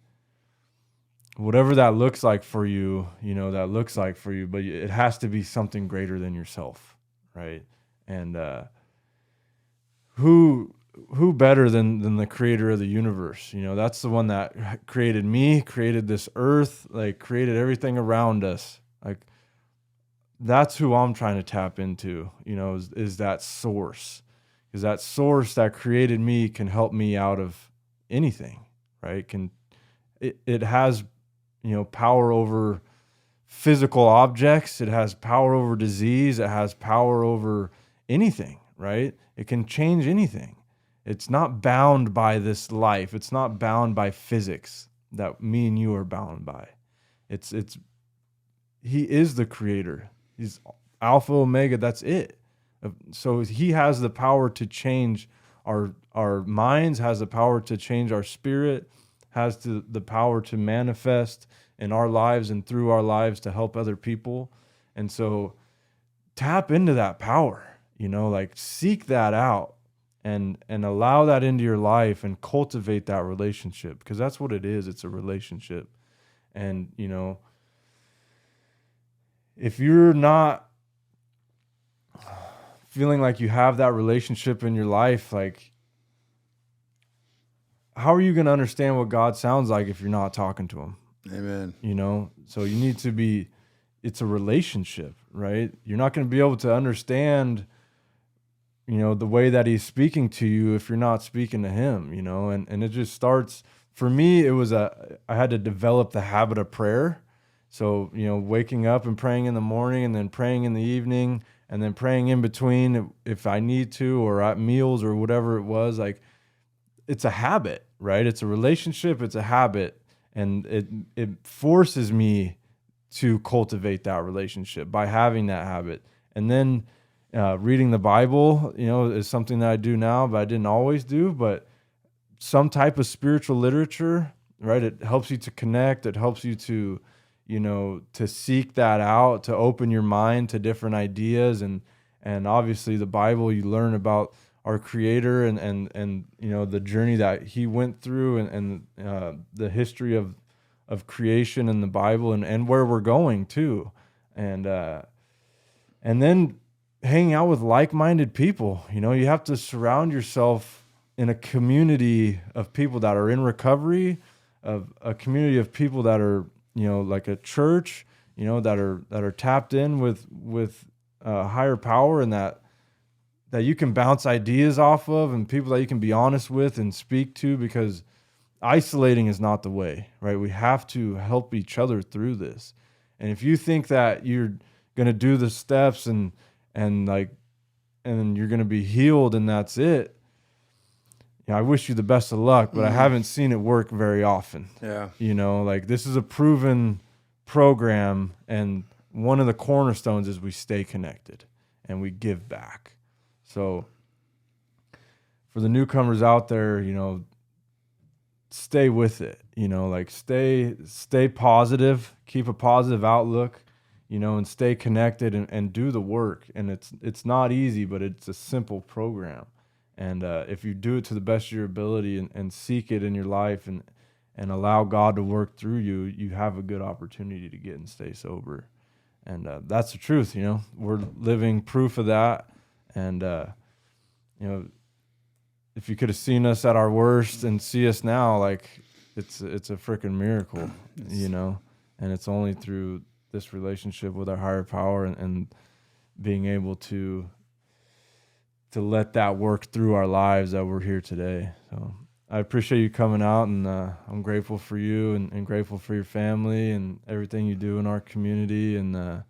whatever that looks like for you, but it has to be something greater than yourself. Right. And, who who better than the creator of the universe? You know, that's the one that created me, created this earth, like created everything around us. Like, that's who I'm trying to tap into, you know, is that source. Because that source that created me can help me out of anything, right? It has, you know, power over physical objects. It has power over disease. It has power over anything, right? It can change anything. It's not bound by this life. It's not bound by physics that me and you are bound by. He is the creator. He's Alpha, Omega. That's it. So he has the power to change our minds, has the power to change our spirit, has the power to manifest in our lives and through our lives to help other people. And so tap into that power, you know, like seek that out and allow that into your life and cultivate that relationship, because that's what it is. It's a relationship. And, you know, if you're not feeling like you have that relationship in your life, like, how are you going to understand what God sounds like if you're not talking to him? Amen. You know, so you need to be, it's a relationship, right? You're not going to be able to understand, you know, the way that he's speaking to you if you're not speaking to him, you know, and it just starts, for me, I had to develop the habit of prayer. So, you know, waking up and praying in the morning and then praying in the evening and then praying in between if I need to, or at meals or whatever it was, like, it's a habit, right? It's a relationship. It's a habit. And it forces me to cultivate that relationship by having that habit. And then reading the Bible, you know, is something that I do now, but I didn't always do. But some type of spiritual literature, right? It helps you to connect. It helps you to, you know, to seek that out, to open your mind to different ideas. And obviously the Bible, you learn about our creator and you know, the journey that he went through and the history of creation in the Bible and where we're going too. And then hanging out with like-minded people. You know, you have to surround yourself in a community of people that are in recovery, of a community of people that are, you know, like a church, you know, that are tapped in with higher power, and that you can bounce ideas off of, and people that you can be honest with and speak to, because isolating is not the way, right? We have to help each other through this. And if you think that you're going to do the steps and you're going to be healed and that's it, you know, I wish you the best of luck, but I haven't seen it work very often. Yeah. You know, like, this is a proven program, and one of the cornerstones is we stay connected and we give back. So for the newcomers out there, you know, stay with it, you know, like stay positive, keep a positive outlook, you know, and stay connected and do the work. And it's not easy, but it's a simple program. And if you do it to the best of your ability and seek it in your life and allow God to work through you, you have a good opportunity to get and stay sober. And that's the truth, you know, we're living proof of that. And, you know, if you could have seen us at our worst and see us now, like, it's a freaking miracle, you know, and it's only through this relationship with our higher power and being able to let that work through our lives that we're here today. So I appreciate you coming out, and I'm grateful for you and grateful for your family and everything you do in our community, and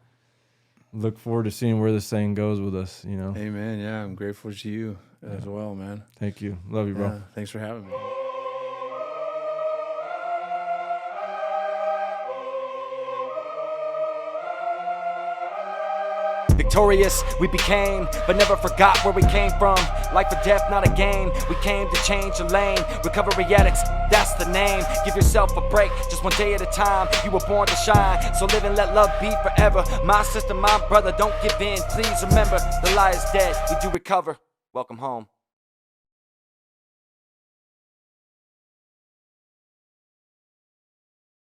look forward to seeing where this thing goes with us, you know. Amen. Yeah, I'm grateful to you as well, man. Thank you. Love you, bro. Yeah, thanks for having me. Victorious we became, but never forgot where we came from. Life or death, not a game. We came to change the lane. Recovery addicts, that's the name. Give yourself a break, just one day at a time. You were born to shine, so live and let love be forever. My sister, my brother, don't give in. Please remember, the lie is dead. We do recover. Welcome home.